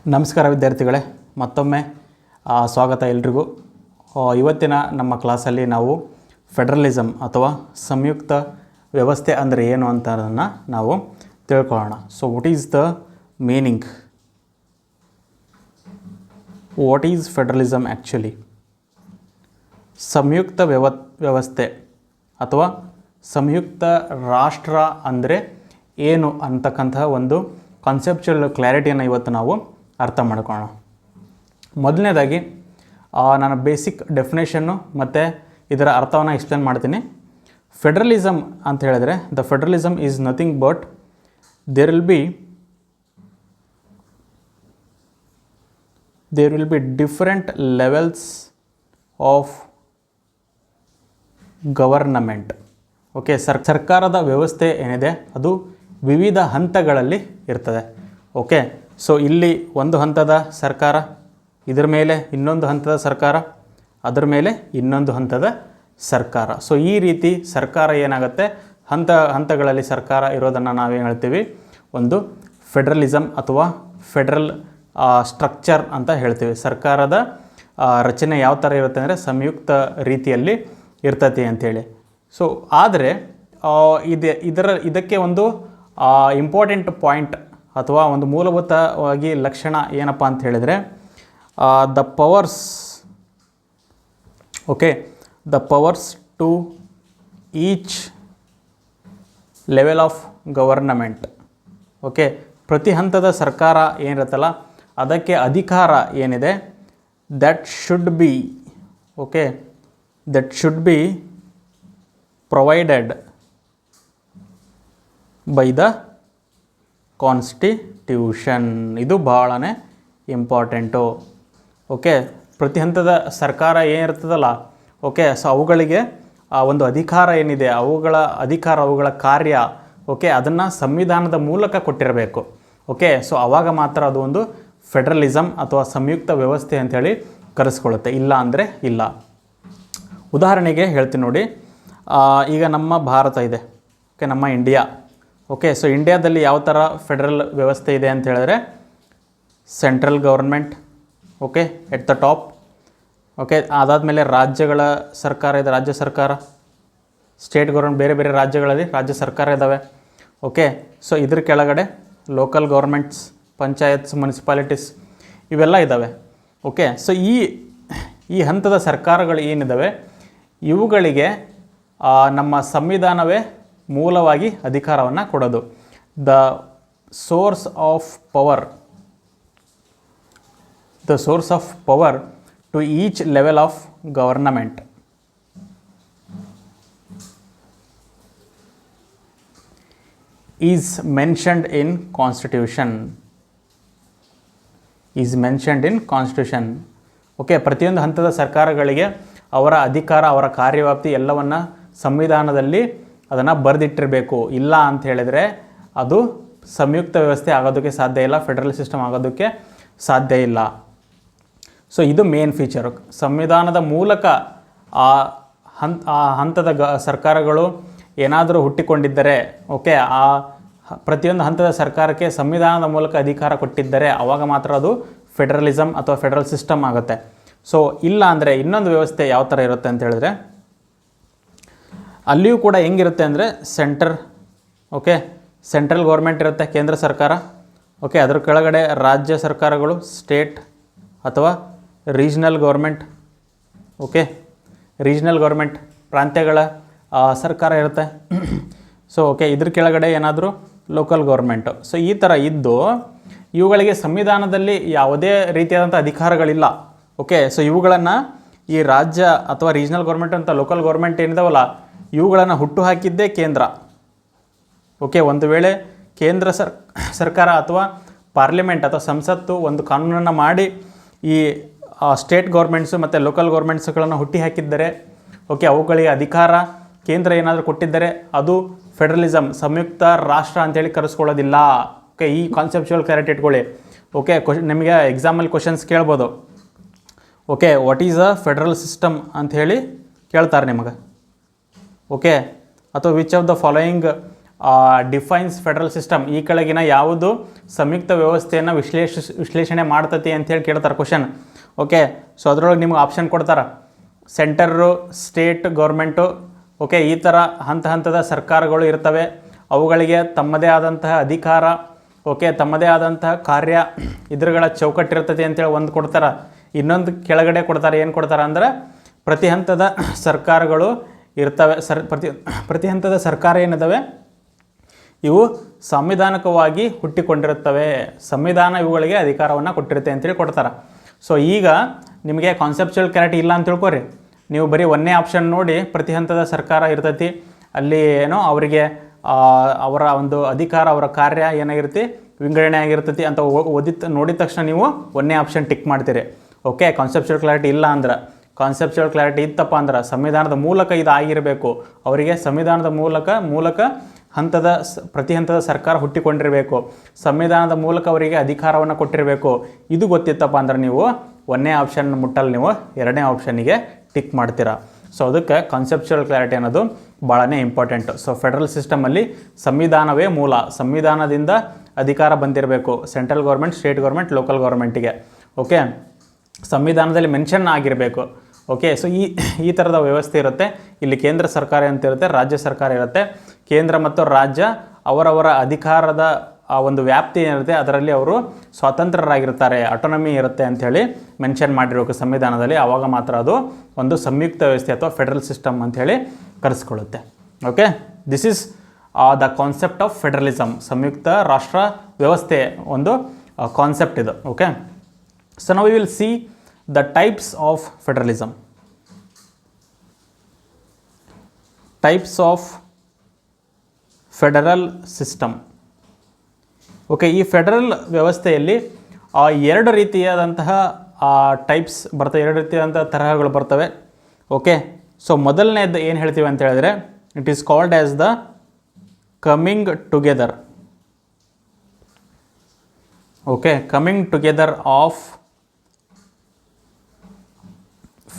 ನಮಸ್ಕಾರ ವಿದ್ಯಾರ್ಥಿಗಳೇ, ಮತ್ತೊಮ್ಮೆ ಸ್ವಾಗತ ಎಲ್ರಿಗೂ. ಇವತ್ತಿನ ನಮ್ಮ ಕ್ಲಾಸಲ್ಲಿ ನಾವು ಫೆಡರಲಿಸಮ್ ಅಥವಾ ಸಂಯುಕ್ತ ವ್ಯವಸ್ಥೆ ಅಂದರೆ ಏನು ಅಂತದನ್ನು ನಾವು ತಿಳ್ಕೊಳ್ಳೋಣ. So what is the meaning? What is federalism actually? ಸಂಯುಕ್ತ ವ್ಯವಸ್ಥೆ ಅಥವಾ ಸಂಯುಕ್ತ ರಾಷ್ಟ್ರ ಅಂದರೆ ಏನು ಅಂತಕ್ಕಂತಹ ಒಂದು ಕಾನ್ಸೆಪ್ಚುಯಲ್ ಕ್ಲಾರಿಟಿಯನ್ನು ಇವತ್ತು ನಾವು ಅರ್ಥ ಮಾಡ್ಕೊಳ್ಳೋಣ. ಮೊದಲನೇದಾಗಿ ನಾನು ಬೇಸಿಕ್ ಡೆಫಿನೇಷನ್ನು ಮತ್ತು ಇದರ ಅರ್ಥವನ್ನು ಎಕ್ಸ್ಪ್ಲೇನ್ ಮಾಡ್ತೀನಿ. ಫೆಡರಲಿಸಮ್ ಅಂತ ಹೇಳಿದರೆ the federalism is nothing but there will be different levels of government. Okay, ಸರ್ಕಾರದ ವ್ಯವಸ್ಥೆ ಏನಿದೆ ಅದು ವಿವಿಧ ಹಂತಗಳಲ್ಲಿ ಇರ್ತದೆ. ಓಕೆ, ಸೊ ಇಲ್ಲಿ ಒಂದು ಹಂತದ ಸರ್ಕಾರ, ಇದರ ಮೇಲೆ ಇನ್ನೊಂದು ಹಂತದ ಸರ್ಕಾರ, ಅದರ ಮೇಲೆ ಇನ್ನೊಂದು ಹಂತದ ಸರ್ಕಾರ. ಸೊ ಈ ರೀತಿ ಸರ್ಕಾರ ಏನಾಗುತ್ತೆ, ಹಂತಗಳಲ್ಲಿ ಸರ್ಕಾರ ಇರೋದನ್ನು ನಾವೇನು ಹೇಳ್ತೀವಿ, ಒಂದು ಫೆಡರಲಿಸಮ್ ಅಥವಾ ಫೆಡರಲ್ ಸ್ಟ್ರಕ್ಚರ್ ಅಂತ ಹೇಳ್ತೀವಿ. ಸರ್ಕಾರದ ರಚನೆ ಯಾವ ಥರ ಇರುತ್ತೆ ಅಂದರೆ ಸಂಯುಕ್ತ ರೀತಿಯಲ್ಲಿ ಇರ್ತತಿ ಅಂಥೇಳಿ. ಸೊ ಆದರೆ ಇದಕ್ಕೆ ಒಂದು ಇಂಪಾರ್ಟೆಂಟ್ ಪಾಯಿಂಟ್ ಅಥವಾ ಒಂದು ಮೂಲಭೂತವಾಗಿ ಲಕ್ಷಣ ಏನಪ್ಪ ಅಂತ ಹೇಳಿದರೆ the powers to each level of government. Okay, ಪ್ರತಿ ಹಂತದ ಸರ್ಕಾರ ಏನಿರುತ್ತಲ್ಲ ಅದಕ್ಕೆ ಅಧಿಕಾರ ಏನಿದೆ that should be provided by the constitution. ಇದು ಭಾಳನೇ ಇಂಪಾರ್ಟೆಂಟು. ಓಕೆ, ಪ್ರತಿ ಹಂತದ ಸರ್ಕಾರ ಏನಿರ್ತದಲ್ಲ, ಓಕೆ, ಸೊ ಅವುಗಳಿಗೆ ಒಂದು ಅಧಿಕಾರ ಏನಿದೆ, ಅವುಗಳ ಕಾರ್ಯ, ಓಕೆ, ಅದನ್ನು ಸಂವಿಧಾನದ ಮೂಲಕ ಕೊಟ್ಟಿರಬೇಕು. ಓಕೆ, ಸೊ ಆವಾಗ ಮಾತ್ರ ಅದು ಒಂದು ಫೆಡರಲಿಸಮ್ ಅಥವಾ ಸಂಯುಕ್ತ ವ್ಯವಸ್ಥೆ ಅಂಥೇಳಿ ಕರೆಸ್ಕೊಳ್ಳುತ್ತೆ. ಇಲ್ಲ ಅಂದರೆ ಇಲ್ಲ. ಉದಾಹರಣೆಗೆ ಹೇಳ್ತೀನಿ ನೋಡಿ. ಈಗ ನಮ್ಮ ಭಾರತ ಇದೆ, ಓಕೆ, ನಮ್ಮ ಇಂಡಿಯಾ. ಓಕೆ, ಸೊ ಇಂಡಿಯಾದಲ್ಲಿ ಯಾವ ಥರ ಫೆಡರಲ್ ವ್ಯವಸ್ಥೆ ಇದೆ ಅಂತ ಹೇಳಿದ್ರೆ central government, okay, at the top. Okay, ಅದಾದಮೇಲೆ ರಾಜ್ಯಗಳ ಸರ್ಕಾರ ಇದೆ, ರಾಜ್ಯ ಸರ್ಕಾರ, ಸ್ಟೇಟ್ ಗೌರ್ಮೆಂಟ್, ಬೇರೆ ಬೇರೆ ರಾಜ್ಯಗಳಲ್ಲಿ ರಾಜ್ಯ ಸರ್ಕಾರ ಇದ್ದಾವೆ. ಓಕೆ, ಸೊ ಇದ್ರ ಕೆಳಗಡೆ ಲೋಕಲ್ ಗೌರ್ಮೆಂಟ್ಸ್, ಪಂಚಾಯತ್ಸ್, ಮುನ್ಸಿಪಾಲಿಟೀಸ್ ಇವೆಲ್ಲ ಇದ್ದಾವೆ. ಓಕೆ, ಸೊ ಈ ಹಂತದ ಸರ್ಕಾರಗಳು ಏನಿದ್ದಾವೆ ಇವುಗಳಿಗೆ ನಮ್ಮ ಸಂವಿಧಾನವೇ ಮೂಲವಾಗಿ ಅಧಿಕಾರವನ್ನು ಕೊಡೋದು. The source of power to each level of government is mentioned in constitution. Okay, ಪ್ರತಿಯೊಂದು ಹಂತದ ಸರ್ಕಾರಗಳಿಗೆ ಅವರ ಅಧಿಕಾರ, ಅವರ ಕಾರ್ಯವ್ಯಾಪ್ತಿ ಎಲ್ಲವನ್ನು ಸಂವಿಧಾನದಲ್ಲಿ ಅದನ್ನು ಬರೆದಿಟ್ಟಿರಬೇಕು. ಇಲ್ಲ ಅಂತ ಹೇಳಿದರೆ ಅದು ಸಂಯುಕ್ತ ವ್ಯವಸ್ಥೆ ಆಗೋದಕ್ಕೆ ಸಾಧ್ಯ ಇಲ್ಲ, ಫೆಡರಲ್ ಸಿಸ್ಟಮ್ ಆಗೋದಕ್ಕೆ ಸಾಧ್ಯ ಇಲ್ಲ. ಸೊ ಇದು ಮೇನ್ ಫೀಚರು. ಸಂವಿಧಾನದ ಮೂಲಕ ಆ ಹಂತದ ಸರ್ಕಾರಗಳು ಏನಾದರೂ ಹುಟ್ಟಿಕೊಂಡಿದ್ದರೆ, ಓಕೆ, ಆ ಪ್ರತಿಯೊಂದು ಹಂತದ ಸರ್ಕಾರಕ್ಕೆ ಸಂವಿಧಾನದ ಮೂಲಕ ಅಧಿಕಾರ ಕೊಟ್ಟಿದ್ದರೆ ಆವಾಗ ಮಾತ್ರ ಅದು ಫೆಡರಲಿಸಮ್ ಅಥವಾ ಫೆಡರಲ್ ಸಿಸ್ಟಮ್ ಆಗುತ್ತೆ. ಸೊ ಇಲ್ಲ ಅಂದರೆ ಇನ್ನೊಂದು ವ್ಯವಸ್ಥೆ ಯಾವ ಥರ ಇರುತ್ತೆ ಅಂತ ಹೇಳಿದ್ರೆ ಅಲ್ಲಿಯೂ ಕೂಡ ಹೆಂಗಿರುತ್ತೆ ಅಂದರೆ ಸೆಂಟ್ರಲ್ ಗೌರ್ಮೆಂಟ್ ಇರುತ್ತೆ, ಕೇಂದ್ರ ಸರ್ಕಾರ. ಓಕೆ, ಅದರ ಕೆಳಗಡೆ ರಾಜ್ಯ ಸರ್ಕಾರಗಳು, ಸ್ಟೇಟ್ ಅಥವಾ regional government. Okay, regional government ಪ್ರಾಂತ್ಯಗಳ ಸರ್ಕಾರ ಇರುತ್ತೆ. ಸೊ ಓಕೆ, ಇದ್ರ ಕೆಳಗಡೆ ಏನಾದರೂ ಲೋಕಲ್ ಗೌರ್ಮೆಂಟು. ಸೊ ಈ ಥರ ಇದ್ದು ಇವುಗಳಿಗೆ ಸಂವಿಧಾನದಲ್ಲಿ ಯಾವುದೇ ರೀತಿಯಾದಂಥ ಅಧಿಕಾರಗಳಿಲ್ಲ. ಓಕೆ, ಸೊ ಇವುಗಳನ್ನು ಈ ರಾಜ್ಯ ಅಥವಾ ರೀಜ್ನಲ್ ಗೌರ್ಮೆಂಟ್ ಅಂತ ಲೋಕಲ್ ಗೌರ್ಮೆಂಟ್ ಏನಿದಾವಲ್ಲ ಇವುಗಳನ್ನು ಹುಟ್ಟು ಹಾಕಿದ್ದೇ ಕೇಂದ್ರ. ಓಕೆ, ಒಂದು ವೇಳೆ ಕೇಂದ್ರ ಸರ್ಕಾರ ಅಥವಾ ಪಾರ್ಲಿಮೆಂಟ್ ಅಥವಾ ಸಂಸತ್ತು ಒಂದು ಕಾನೂನನ್ನು ಮಾಡಿ ಈ ಸ್ಟೇಟ್ ಗೌರ್ಮೆಂಟ್ಸು ಮತ್ತು ಲೋಕಲ್ ಗೌರ್ಮೆಂಟ್ಸ್ಗಳನ್ನು ಹುಟ್ಟಿ ಹಾಕಿದ್ದರೆ, ಓಕೆ, ಅವುಗಳಿಗೆ ಅಧಿಕಾರ ಕೇಂದ್ರ ಏನಾದರೂ ಕೊಟ್ಟಿದ್ದರೆ ಅದು ಫೆಡರಲಿಸಮ್, ಸಂಯುಕ್ತ ರಾಷ್ಟ್ರ ಅಂಥೇಳಿ ಕರೆಸ್ಕೊಳ್ಳೋದಿಲ್ಲ. ಓಕೆ, ಈ ಕಾನ್ಸೆಪ್ಚುವಲ್ ಕ್ಲಾರಿಟಿ ಇಟ್ಕೊಳ್ಳಿ. ಓಕೆ, ನಿಮಗೆ ಎಕ್ಸಾಮಲ್ಲಿ ಕ್ವಶನ್ಸ್ ಕೇಳ್ಬೋದು. Okay, what is a federal system ಅಂಥೇಳಿ ಕೇಳ್ತಾರೆ ನಿಮಗೆ. ಓಕೆ, ಅಥವಾ which of the following defines federal system, ಈ ಕೆಳಗಿನ ಯಾವುದು ಸಂಯುಕ್ತ ವ್ಯವಸ್ಥೆಯನ್ನು ವಿಶ್ಲೇಷಣೆ ಮಾಡ್ತತಿ ಅಂತೇಳಿ ಕೇಳ್ತಾರೆ ಕ್ವಶನ್. ಓಕೆ, ಸೊ ಅದರೊಳಗೆ ನಿಮ್ಗೆ ಆಪ್ಷನ್ ಕೊಡ್ತಾರೆ. ಸೆಂಟರು, ಸ್ಟೇಟ್ ಗೌರ್ಮೆಂಟು, ಓಕೆ, ಈ ಥರ ಹಂತ ಹಂತದ ಸರ್ಕಾರಗಳು ಇರ್ತವೆ. ಅವುಗಳಿಗೆ ತಮ್ಮದೇ ಆದಂತಹ ಅಧಿಕಾರ, ಓಕೆ, ತಮ್ಮದೇ ಆದಂತಹ ಕಾರ್ಯ, ಇದ್ರಗಳ ಚೌಕಟ್ಟಿರ್ತದೆ ಅಂತೇಳಿ ಒಂದು ಕೊಡ್ತಾರೆ. ಇನ್ನೊಂದು ಕೆಳಗಡೆ ಕೊಡ್ತಾರೆ, ಏನು ಕೊಡ್ತಾರೆ ಅಂದ್ರೆ ಪ್ರತಿ ಹಂತದ ಸರ್ಕಾರಗಳು ಇರ್ತವೆ. ಪ್ರತಿ ಹಂತದ ಸರ್ಕಾರ ಏನಿದ್ದಾವೆ ಇವು ಸಂವಿಧಾನಿಕವಾಗಿ ಹುಟ್ಟಿಕೊಂಡಿರುತ್ತವೆ, ಸಂವಿಧಾನ ಇವುಗಳಿಗೆ ಅಧಿಕಾರವನ್ನು ಕೊಟ್ಟಿರುತ್ತೆ ಅಂತೇಳಿ ಕೊಡ್ತಾರೆ. ಸೊ ಈಗ ನಿಮಗೆ ಕಾನ್ಸೆಪ್ಚುಯಲ್ ಕ್ಲಾರಿಟಿ ಇಲ್ಲ ಅಂತ ತಿಳ್ಕೊರಿ. ನೀವು ಬರೀ ಒಂದೇ ಆಪ್ಷನ್ ನೋಡಿ ಪ್ರತಿ ಹಂತದ ಸರ್ಕಾರ ಇರ್ತೈತಿ, ಅಲ್ಲಿ ಏನೋ ಅವರಿಗೆ ಅವರ ಒಂದು ಅಧಿಕಾರ, ಅವರ ಕಾರ್ಯ ಏನಾಗಿರುತ್ತೆ ವಿಂಗಡಣೆ ಆಗಿರ್ತೈತಿ ಅಂತ ನೋಡಿದ ತಕ್ಷಣ ನೀವು ಒಂದೇ ಆಪ್ಷನ್ ಟಿಕ್ ಮಾಡ್ತೀರಿ. ಓಕೆ, ಕಾನ್ಸೆಪ್ಚುಯಲ್ ಕ್ಲಾರಿಟಿ ಇಲ್ಲ ಅಂದ್ರೆ, ಕಾನ್ಸೆಪ್ಚುಯಲ್ ಕ್ಲಾರಿಟಿ ಇತ್ತಪ್ಪ ಅಂದ್ರೆ ಸಂವಿಧಾನದ ಮೂಲಕ ಇದು ಆಗಿರಬೇಕು, ಅವರಿಗೆ ಸಂವಿಧಾನದ ಮೂಲಕ ಪ್ರತಿ ಹಂತದ ಸರ್ಕಾರ ಹುಟ್ಟಿಕೊಂಡಿರಬೇಕು, ಸಂವಿಧಾನದ ಮೂಲಕ ಅವರಿಗೆ ಅಧಿಕಾರವನ್ನು ಕೊಟ್ಟಿರಬೇಕು, ಇದು ಗೊತ್ತಿತ್ತಪ್ಪ ಅಂದ್ರೆ ನೀವು ಒಂದನೇ ಆಪ್ಷನ್ ಮುಟ್ಟಲ್ಲಿ ನೀವು ಎರಡನೇ ಆಪ್ಷನ್ನಿಗೆ ಟಿಕ್ ಮಾಡ್ತೀರಾ. ಸೊ ಅದಕ್ಕೆ ಕಾನ್ಸೆಪ್ಚುಯಲ್ ಕ್ಲಾರಿಟಿ ಅನ್ನೋದು ಭಾಳನೇ ಇಂಪಾರ್ಟೆಂಟು. ಸೊ ಫೆಡರಲ್ ಸಿಸ್ಟಮಲ್ಲಿ ಸಂವಿಧಾನವೇ ಮೂಲ, ಸಂವಿಧಾನದಿಂದ ಅಧಿಕಾರ ಬಂದಿರಬೇಕು central government, state government, local ಗೌರ್ಮೆಂಟಿಗೆ. ಓಕೆ, ಸಂವಿಧಾನದಲ್ಲಿ ಮೆನ್ಷನ್ ಆಗಿರಬೇಕು. ಓಕೆ, ಸೊ ಈ ಥರದ ವ್ಯವಸ್ಥೆ ಇರುತ್ತೆ. ಇಲ್ಲಿ ಕೇಂದ್ರ ಸರ್ಕಾರ ಅಂತ ಇರುತ್ತೆ, ರಾಜ್ಯ ಸರ್ಕಾರ ಇರುತ್ತೆ. ಕೇಂದ್ರ ಮತ್ತು ರಾಜ್ಯ ಅವರವರ ಅಧಿಕಾರದ ಒಂದು ವ್ಯಾಪ್ತಿ ಏನಿರುತ್ತೆ ಅದರಲ್ಲಿ ಅವರು ಸ್ವತಂತ್ರರಾಗಿರ್ತಾರೆ, ಆಟೋನಮಿ ಇರುತ್ತೆ ಅಂಥೇಳಿ ಮೆನ್ಷನ್ ಮಾಡಿರಬೇಕು ಸಂವಿಧಾನದಲ್ಲಿ. ಆವಾಗ ಮಾತ್ರ ಅದು ಒಂದು ಸಂಯುಕ್ತ ವ್ಯವಸ್ಥೆ ಅಥವಾ ಫೆಡರಲ್ ಸಿಸ್ಟಮ್ ಅಂಥೇಳಿ ಕರೆಸ್ಕೊಳ್ಳುತ್ತೆ. Okay, this is the concept of federalism. ಸಂಯುಕ್ತ ರಾಷ್ಟ್ರ ವ್ಯವಸ್ಥೆ ಒಂದು ಕಾನ್ಸೆಪ್ಟ್ ಇದು. ಓಕೆ, ಸೊ ನಾವು we will see the types of federalism. Types of federal system. Okay, ಈ ಫೆಡರಲ್ ವ್ಯವಸ್ಥೆಯಲ್ಲಿ ಎರಡು ರೀತಿಯಾದಂತಹ ಟೈಪ್ಸ್ ಬರ್ತವೆ, ಎರಡು ರೀತಿಯಾದಂತಹ ತರಹಗಳು ಬರ್ತವೆ. ಓಕೆ, ಸೊ ಮೊದಲನೇದು ಏನು ಹೇಳ್ತೀವಿ ಅಂತ ಹೇಳಿದ್ರೆ it is called as the coming together. Okay, coming together of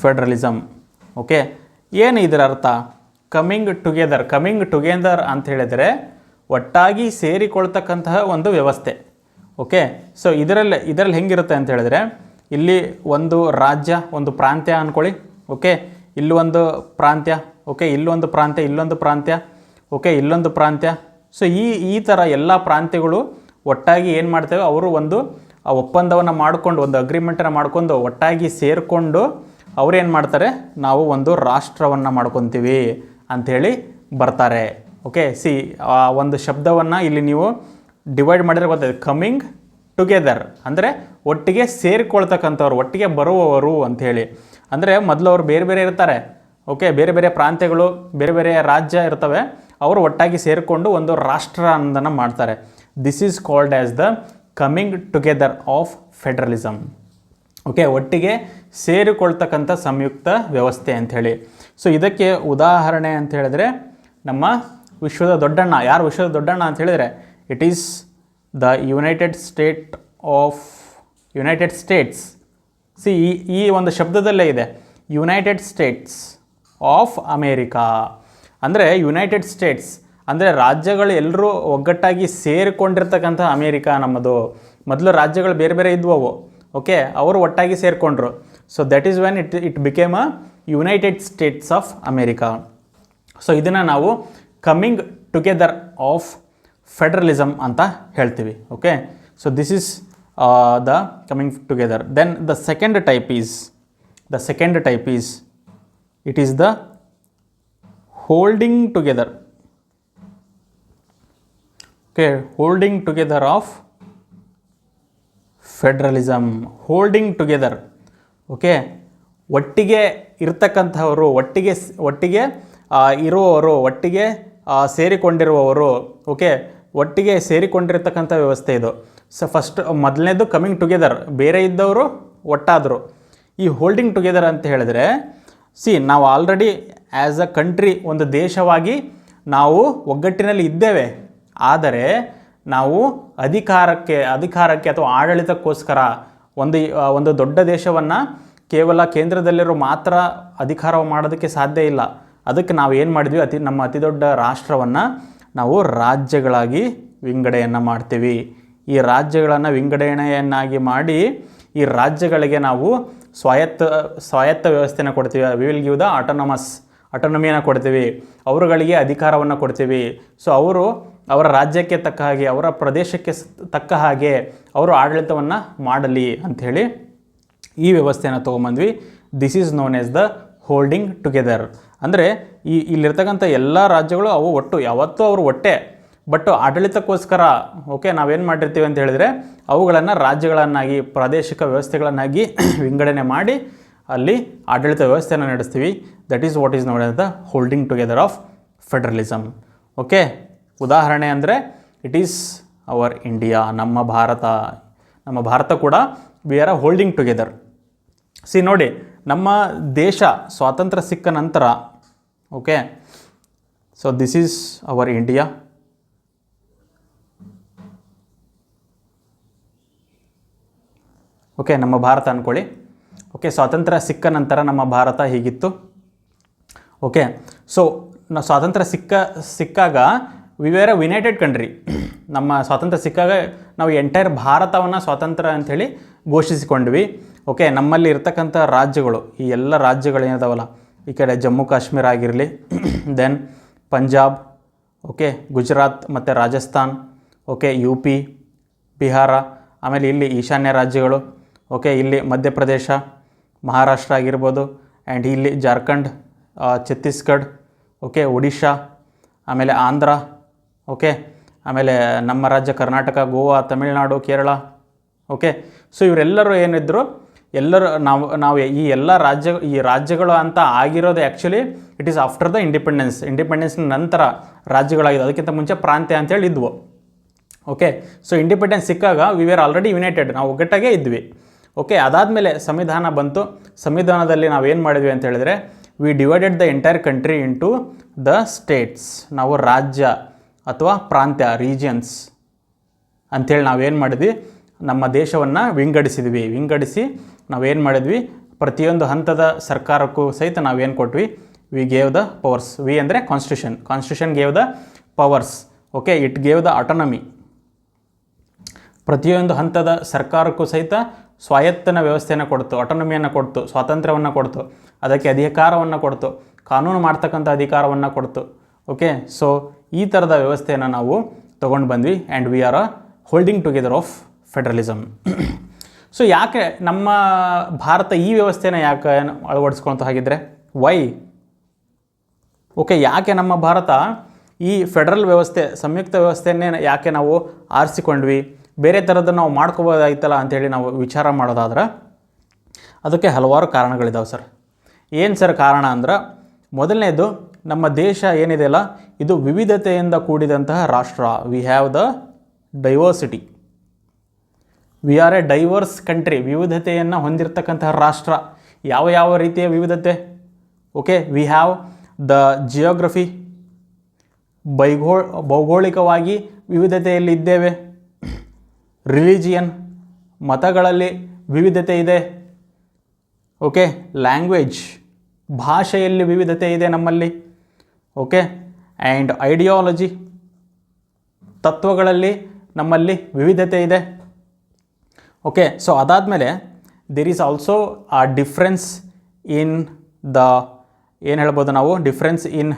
federalism. Okay, ಏನು ಇದರ ಅರ್ಥ? ಕಮಿಂಗ್ ಟುಗೆದರ್ ಅಂತ ಹೇಳಿದರೆ ಒಟ್ಟಾಗಿ ಸೇರಿಕೊಳ್ತಕ್ಕಂತಹ ಒಂದು ವ್ಯವಸ್ಥೆ. ಓಕೆ, ಸೊ ಇದರಲ್ಲಿ ಹೆಂಗಿರುತ್ತೆ ಅಂತ ಹೇಳಿದ್ರೆ ಇಲ್ಲಿ ಒಂದು ರಾಜ್ಯ, ಒಂದು ಪ್ರಾಂತ್ಯ ಅಂದ್ಕೊಳ್ಳಿ. ಓಕೆ, ಇಲ್ಲೊಂದು ಪ್ರಾಂತ್ಯ, ಓಕೆ, ಇಲ್ಲೊಂದು ಪ್ರಾಂತ್ಯ, ಇಲ್ಲೊಂದು ಪ್ರಾಂತ್ಯ, ಓಕೆ, ಇಲ್ಲೊಂದು ಪ್ರಾಂತ್ಯ. ಸೊ ಈ ಥರ ಎಲ್ಲ ಪ್ರಾಂತ್ಯಗಳು ಒಟ್ಟಾಗಿ ಏನು ಮಾಡ್ತೇವೆ, ಅವರು ಒಂದು ಒಪ್ಪಂದವನ್ನು ಮಾಡಿಕೊಂಡು, ಒಂದು ಅಗ್ರಿಮೆಂಟನ್ನು ಮಾಡ್ಕೊಂಡು ಒಟ್ಟಾಗಿ ಸೇರಿಕೊಂಡು ಅವ್ರೇನು ಮಾಡ್ತಾರೆ, ನಾವು ಒಂದು ರಾಷ್ಟ್ರವನ್ನು ಮಾಡ್ಕೊತೀವಿ ಅಂಥೇಳಿ ಬರ್ತಾರೆ. ಓಕೆ, ಆ ಒಂದು ಶಬ್ದವನ್ನು ಇಲ್ಲಿ ನೀವು ಡಿವೈಡ್ ಮಾಡಿದ್ರೆ ಗೊತ್ತಾಯ್ತು. ಕಮಿಂಗ್ ಟುಗೆದರ್ ಅಂದರೆ ಒಟ್ಟಿಗೆ ಸೇರಿಕೊಳ್ತಕ್ಕಂಥವ್ರು, ಒಟ್ಟಿಗೆ ಬರುವವರು ಅಂಥೇಳಿ. ಅಂದರೆ ಮೊದಲು ಅವರು ಬೇರೆ ಬೇರೆ ಇರ್ತಾರೆ. ಓಕೆ, ಬೇರೆ ಬೇರೆ ಪ್ರಾಂತ್ಯಗಳು, ಬೇರೆ ಬೇರೆ ರಾಜ್ಯ ಇರ್ತವೆ, ಅವರು ಒಟ್ಟಾಗಿ ಸೇರಿಕೊಂಡು ಒಂದು ರಾಷ್ಟ್ರ ಅನ್ನೋದನ್ನು ಮಾಡ್ತಾರೆ. This is called as the coming together of federalism. Okay, ಒಟ್ಟಿಗೆ ಸೇರಿಕೊಳ್ತಕ್ಕಂಥ ಸಂಯುಕ್ತ ವ್ಯವಸ್ಥೆ ಅಂಥೇಳಿ. ಸೊ ಇದಕ್ಕೆ ಉದಾಹರಣೆ ಅಂತ ಹೇಳಿದ್ರೆ ನಮ್ಮ ವಿಶ್ವದ ದೊಡ್ಡಣ್ಣ. ಯಾರು ವಿಶ್ವದ ದೊಡ್ಡಣ್ಣ ಅಂತ ಹೇಳಿದರೆ it is the United States. ಈ ಒಂದು ಶಬ್ದದಲ್ಲೇ ಇದೆ, ಯುನೈಟೆಡ್ ಸ್ಟೇಟ್ಸ್ ಆಫ್ ಅಮೇರಿಕಾ. ಅಂದರೆ ಯುನೈಟೆಡ್ ಸ್ಟೇಟ್ಸ್ ಅಂದರೆ ರಾಜ್ಯಗಳು ಎಲ್ಲರೂ ಒಗ್ಗಟ್ಟಾಗಿ ಸೇರಿಕೊಂಡಿರ್ತಕ್ಕಂಥ ಅಮೇರಿಕಾ ನಮ್ಮದು. ಮೊದಲು ರಾಜ್ಯಗಳು ಬೇರೆ ಬೇರೆ ಇದ್ವವು. ಓಕೆ, ಅವರು ಒಟ್ಟಾಗಿ ಸೇರಿಕೊಂಡ್ರು. So that is when it became a United States of America. So ಇದನ್ನು ನಾವು ಕಮಿಂಗ್ ಟುಗೆದರ್ ಆಫ್ ಫೆಡರಲಿಸಮ್ ಅಂತ ಹೇಳ್ತೀವಿ. Okay, so this is the coming together. Then the second type is it is the holding together. Okay, holding together of federalism. Holding together. Okay, ಒಟ್ಟಿಗೆ ಇರ್ತಕ್ಕಂಥವರು, ಒಟ್ಟಿಗೆ ಇರುವವರು, ಒಟ್ಟಿಗೆ ಸೇರಿಕೊಂಡಿರುವವರು. Okay, ಒಟ್ಟಿಗೆ ಸೇರಿಕೊಂಡಿರ್ತಕ್ಕಂಥ ವ್ಯವಸ್ಥೆ ಇದು. ಸೊ ಮೊದಲನೇದು ಕಮಿಂಗ್ ಟುಗೆದರ್, ಬೇರೆ ಇದ್ದವರು ಒಟ್ಟಾದರು. ಈ ಹೋಲ್ಡಿಂಗ್ ಟುಗೆದರ್ ಅಂತ ಹೇಳಿದ್ರೆ ನಾವು ಆಲ್ರೆಡಿ ಆ್ಯಸ್ ಅ ಕಂಟ್ರಿ, ಒಂದು ದೇಶವಾಗಿ ನಾವು ಒಗ್ಗಟ್ಟಿನಲ್ಲಿ ಇದ್ದೇವೆ. ಆದರೆ ನಾವು ಅಧಿಕಾರಕ್ಕೆ ಅಥವಾ ಆಡಳಿತಕ್ಕೋಸ್ಕರ ಒಂದು ದೊಡ್ಡ ದೇಶವನ್ನು ಕೇವಲ ಕೇಂದ್ರದಲ್ಲಿರೋ ಮಾತ್ರ ಅಧಿಕಾರ ಮಾಡೋದಕ್ಕೆ ಸಾಧ್ಯ ಇಲ್ಲ. ಅದಕ್ಕೆ ನಾವು ಏನು ಮಾಡಿದ್ವಿ, ನಮ್ಮ ಅತಿ ದೊಡ್ಡ ರಾಷ್ಟ್ರವನ್ನು ನಾವು ರಾಜ್ಯಗಳಾಗಿ ವಿಂಗಡೆಯನ್ನು ಮಾಡ್ತೀವಿ. ಈ ರಾಜ್ಯಗಳನ್ನು ವಿಂಗಡಣೆಯನ್ನಾಗಿ ಮಾಡಿ ಈ ರಾಜ್ಯಗಳಿಗೆ ನಾವು ಸ್ವಾಯತ್ತ ವ್ಯವಸ್ಥೆನ ಕೊಡ್ತೀವಿ. ವಿ ವಿಲ್ ಗಿವ್ ದ ಆಟೋನಮಿಯನ್ನು ಕೊಡ್ತೀವಿ, ಅವರುಗಳಿಗೆ ಅಧಿಕಾರವನ್ನು ಕೊಡ್ತೀವಿ. ಸೊ ಅವರು ಅವರ ರಾಜ್ಯಕ್ಕೆ ತಕ್ಕ ಹಾಗೆ, ಅವರ ಪ್ರದೇಶಕ್ಕೆ ತಕ್ಕ ಹಾಗೆ ಅವರು ಆಡಳಿತವನ್ನು ಮಾಡಲಿ ಅಂಥೇಳಿ ಈ ವ್ಯವಸ್ಥೆಯನ್ನು ತೊಗೊಂಬಂದ್ವಿ. This is known as the holding together. ಅಂದರೆ ಇಲ್ಲಿರ್ತಕ್ಕಂಥ ಎಲ್ಲ ರಾಜ್ಯಗಳು ಅವು ಯಾವತ್ತೂ ಅವರು ಒಟ್ಟೆ, ಬಟ್ ಆಡಳಿತಕ್ಕೋಸ್ಕರ ನಾವೇನು ಮಾಡಿರ್ತೀವಿ ಅಂತ ಹೇಳಿದರೆ ಅವುಗಳನ್ನು ರಾಜ್ಯಗಳನ್ನಾಗಿ, ಪ್ರಾದೇಶಿಕ ವ್ಯವಸ್ಥೆಗಳನ್ನಾಗಿ ವಿಂಗಡಣೆ ಮಾಡಿ ಅಲ್ಲಿ ಆಡಳಿತ ವ್ಯವಸ್ಥೆಯನ್ನು ನಡೆಸ್ತೀವಿ. That is what is known as the holding together of federalism. ಉದಾಹರಣೆ ಅಂದರೆ ಇಟ್ ಈಸ್ ಅವರ್ ಇಂಡಿಯಾ, ನಮ್ಮ ಭಾರತ ಕೂಡ ವಿ ಆರ್ ಹೋಲ್ಡಿಂಗ್ ಟುಗೆದರ್. ನೋಡಿ, ನಮ್ಮ ದೇಶ ಸ್ವಾತಂತ್ರ್ಯ ಸಿಕ್ಕ ನಂತರ so this is our India. ನಮ್ಮ ಭಾರತ ಅಂದ್ಕೊಳ್ಳಿ. ಸ್ವಾತಂತ್ರ್ಯ ಸಿಕ್ಕ ನಂತರ ನಮ್ಮ ಭಾರತ ಹೀಗಿತ್ತು. ಸೊ ಸ್ವಾತಂತ್ರ್ಯ ಸಿಕ್ಕಾಗ we wear a united country. ನಮ್ಮ ಸ್ವಾತಂತ್ರ್ಯ ಸಿಕ್ಕಾಗ ನಾವು ಎಂಟೈರ್ ಭಾರತವನ್ನು ಸ್ವಾತಂತ್ರ್ಯ ಅಂಥೇಳಿ ಘೋಷಿಸಿಕೊಂಡ್ವಿ. ನಮ್ಮಲ್ಲಿ ಇರ್ತಕ್ಕಂಥ ರಾಜ್ಯಗಳು, ಈ ಎಲ್ಲ ರಾಜ್ಯಗಳು ಏನಿದಾವಲ್ಲ, ಈ ಕಡೆ ಜಮ್ಮು ಕಾಶ್ಮೀರ ಆಗಿರಲಿ, ದೆನ್ ಪಂಜಾಬ್, ಗುಜರಾತ್ ಮತ್ತು ರಾಜಸ್ಥಾನ್, ಯು ಪಿ, ಬಿಹಾರ, ಆಮೇಲೆ ಇಲ್ಲಿ ಈಶಾನ್ಯ ರಾಜ್ಯಗಳು, ಇಲ್ಲಿ ಮಧ್ಯಪ್ರದೇಶ, ಮಹಾರಾಷ್ಟ್ರ ಆಗಿರ್ಬೋದು, ಆ್ಯಂಡ್ ಇಲ್ಲಿ ಜಾರ್ಖಂಡ್, ಛತ್ತೀಸ್ಗಢ, ಒಡಿಶಾ, ಆಮೇಲೆ ಆಂಧ್ರ, ಆಮೇಲೆ ನಮ್ಮ ರಾಜ್ಯ ಕರ್ನಾಟಕ, ಗೋವಾ, ತಮಿಳುನಾಡು, ಕೇರಳ. ಸೊ ಇವರೆಲ್ಲರೂ ಏನಿದ್ರು, ನಾವು ಈ ಎಲ್ಲ ರಾಜ್ಯಗಳು ಅಂತ ಆಗಿರೋದು actually it is after the ಇಂಡಿಪೆಂಡೆನ್ಸ್ನ ನಂತರ ರಾಜ್ಯಗಳಾಗಿದೆ. ಅದಕ್ಕಿಂತ ಮುಂಚೆ ಪ್ರಾಂತ್ಯ ಅಂತೇಳಿ ಇದ್ವು. ಸೊ ಇಂಡಿಪೆಂಡೆನ್ಸ್ ಸಿಕ್ಕಾಗ ವಿ ವೇರ್ ಆಲ್ರೆಡಿ ಯುನೈಟೆಡ್, ನಾವು ಒಗ್ಗಟ್ಟಾಗೇ ಇದ್ವಿ. ಅದಾದಮೇಲೆ ಸಂವಿಧಾನ ಬಂತು. ಸಂವಿಧಾನದಲ್ಲಿ ನಾವೇನು ಮಾಡಿದ್ವಿ ಅಂತ ಹೇಳಿದ್ರೆ, we divided the entire country into the states. ನಾವು ರಾಜ್ಯ ಅಥವಾ ಪ್ರಾಂತ್ಯ, ರೀಜಿಯನ್ಸ್ ಅಂಥೇಳಿ ನಾವೇನು ಮಾಡಿದ್ವಿ, ನಮ್ಮ ದೇಶವನ್ನು ವಿಂಗಡಿಸಿ ನಾವೇನು ಮಾಡಿದ್ವಿ, ಪ್ರತಿಯೊಂದು ಹಂತದ ಸರ್ಕಾರಕ್ಕೂ ಸಹಿತ ನಾವೇನು ಕೊಟ್ವಿ, we gave the powers. We ಅಂದರೆ constitution gave the powers. It gave the autonomy. ಪ್ರತಿಯೊಂದು ಹಂತದ ಸರ್ಕಾರಕ್ಕೂ ಸಹಿತ ಸ್ವಾಯತ್ತನ ವ್ಯವಸ್ಥೆಯನ್ನು ಕೊಡ್ತು, ಆಟೋನಮಿಯನ್ನು ಕೊಡ್ತು, ಸ್ವಾತಂತ್ರ್ಯವನ್ನು ಕೊಡ್ತು, ಅದಕ್ಕೆ ಅಧಿಕಾರವನ್ನು ಕೊಡ್ತು, ಕಾನೂನು ಮಾಡ್ತಕ್ಕಂಥ ಅಧಿಕಾರವನ್ನು ಕೊಡ್ತು. ಸೊ ಈ ಥರದ ವ್ಯವಸ್ಥೆಯನ್ನು ನಾವು ತೊಗೊಂಡು ಬಂದ್ವಿ. And we are holding together of federalism. So ಯಾಕೆ ನಮ್ಮ ಭಾರತ ಈ ವ್ಯವಸ್ಥೆನ ಯಾಕೆ ಅಳವಡಿಸ್ಕೊಳ್ತಾ ಹಾಗಿದ್ರೆ ವೈ? ಯಾಕೆ ನಮ್ಮ ಭಾರತ ಈ ಫೆಡರಲ್ ವ್ಯವಸ್ಥೆ, ಸಂಯುಕ್ತ ವ್ಯವಸ್ಥೆಯನ್ನೇ ಯಾಕೆ ನಾವು ಆರಿಸಿಕೊಂಡ್ವಿ, ಬೇರೆ ಥರದ್ದು ನಾವು ಮಾಡ್ಕೋಬೋದಾಯ್ತಲ್ಲ ಅಂಥೇಳಿ ನಾವು ವಿಚಾರ ಮಾಡೋದಾದ್ರೆ ಅದಕ್ಕೆ ಹಲವಾರು ಕಾರಣಗಳಿದ್ದಾವೆ ಸರ್. ಏನು ಸರ್ ಕಾರಣ ಅಂದ್ರೆ, ಮೊದಲನೇದು, ನಮ್ಮ ದೇಶ ಏನಿದೆಯಲ್ಲ ಇದು ವಿವಿಧತೆಯಿಂದ ಕೂಡಿದಂತಹ ರಾಷ್ಟ್ರ. We have the diversity. We are a diverse country. ವಿವಿಧತೆಯನ್ನು ಹೊಂದಿರತಕ್ಕಂತಹ ರಾಷ್ಟ್ರ. ಯಾವ ರೀತಿಯ ವಿವಿಧತೆ? We have the geography. ಭೌಗೋಳಿಕವಾಗಿ ವಿವಿಧತೆಯಲ್ಲಿ ಇದ್ದೇವೆ. ರಿಲಿಜಿಯನ್, ಮತಗಳಲ್ಲಿ ವಿವಿಧತೆ ಇದೆ. ಲ್ಯಾಂಗ್ವೇಜ್, ಭಾಷೆಯಲ್ಲಿ ವಿವಿಧತೆ ಇದೆ ನಮ್ಮಲ್ಲಿ. ಆ್ಯಂಡ್ ಐಡಿಯಾಲಜಿ, ತತ್ವಗಳಲ್ಲಿ ನಮ್ಮಲ್ಲಿ ವಿವಿಧತೆ ಇದೆ. ಸೊ ಅದಾದಮೇಲೆ ದೇರ್ ಈಸ್ ಆಲ್ಸೋ ಆ ಡಿಫ್ರೆನ್ಸ್ ಇನ್ ದ, ಏನು ಹೇಳ್ಬೋದು ನಾವು, ಡಿಫ್ರೆನ್ಸ್ ಇನ್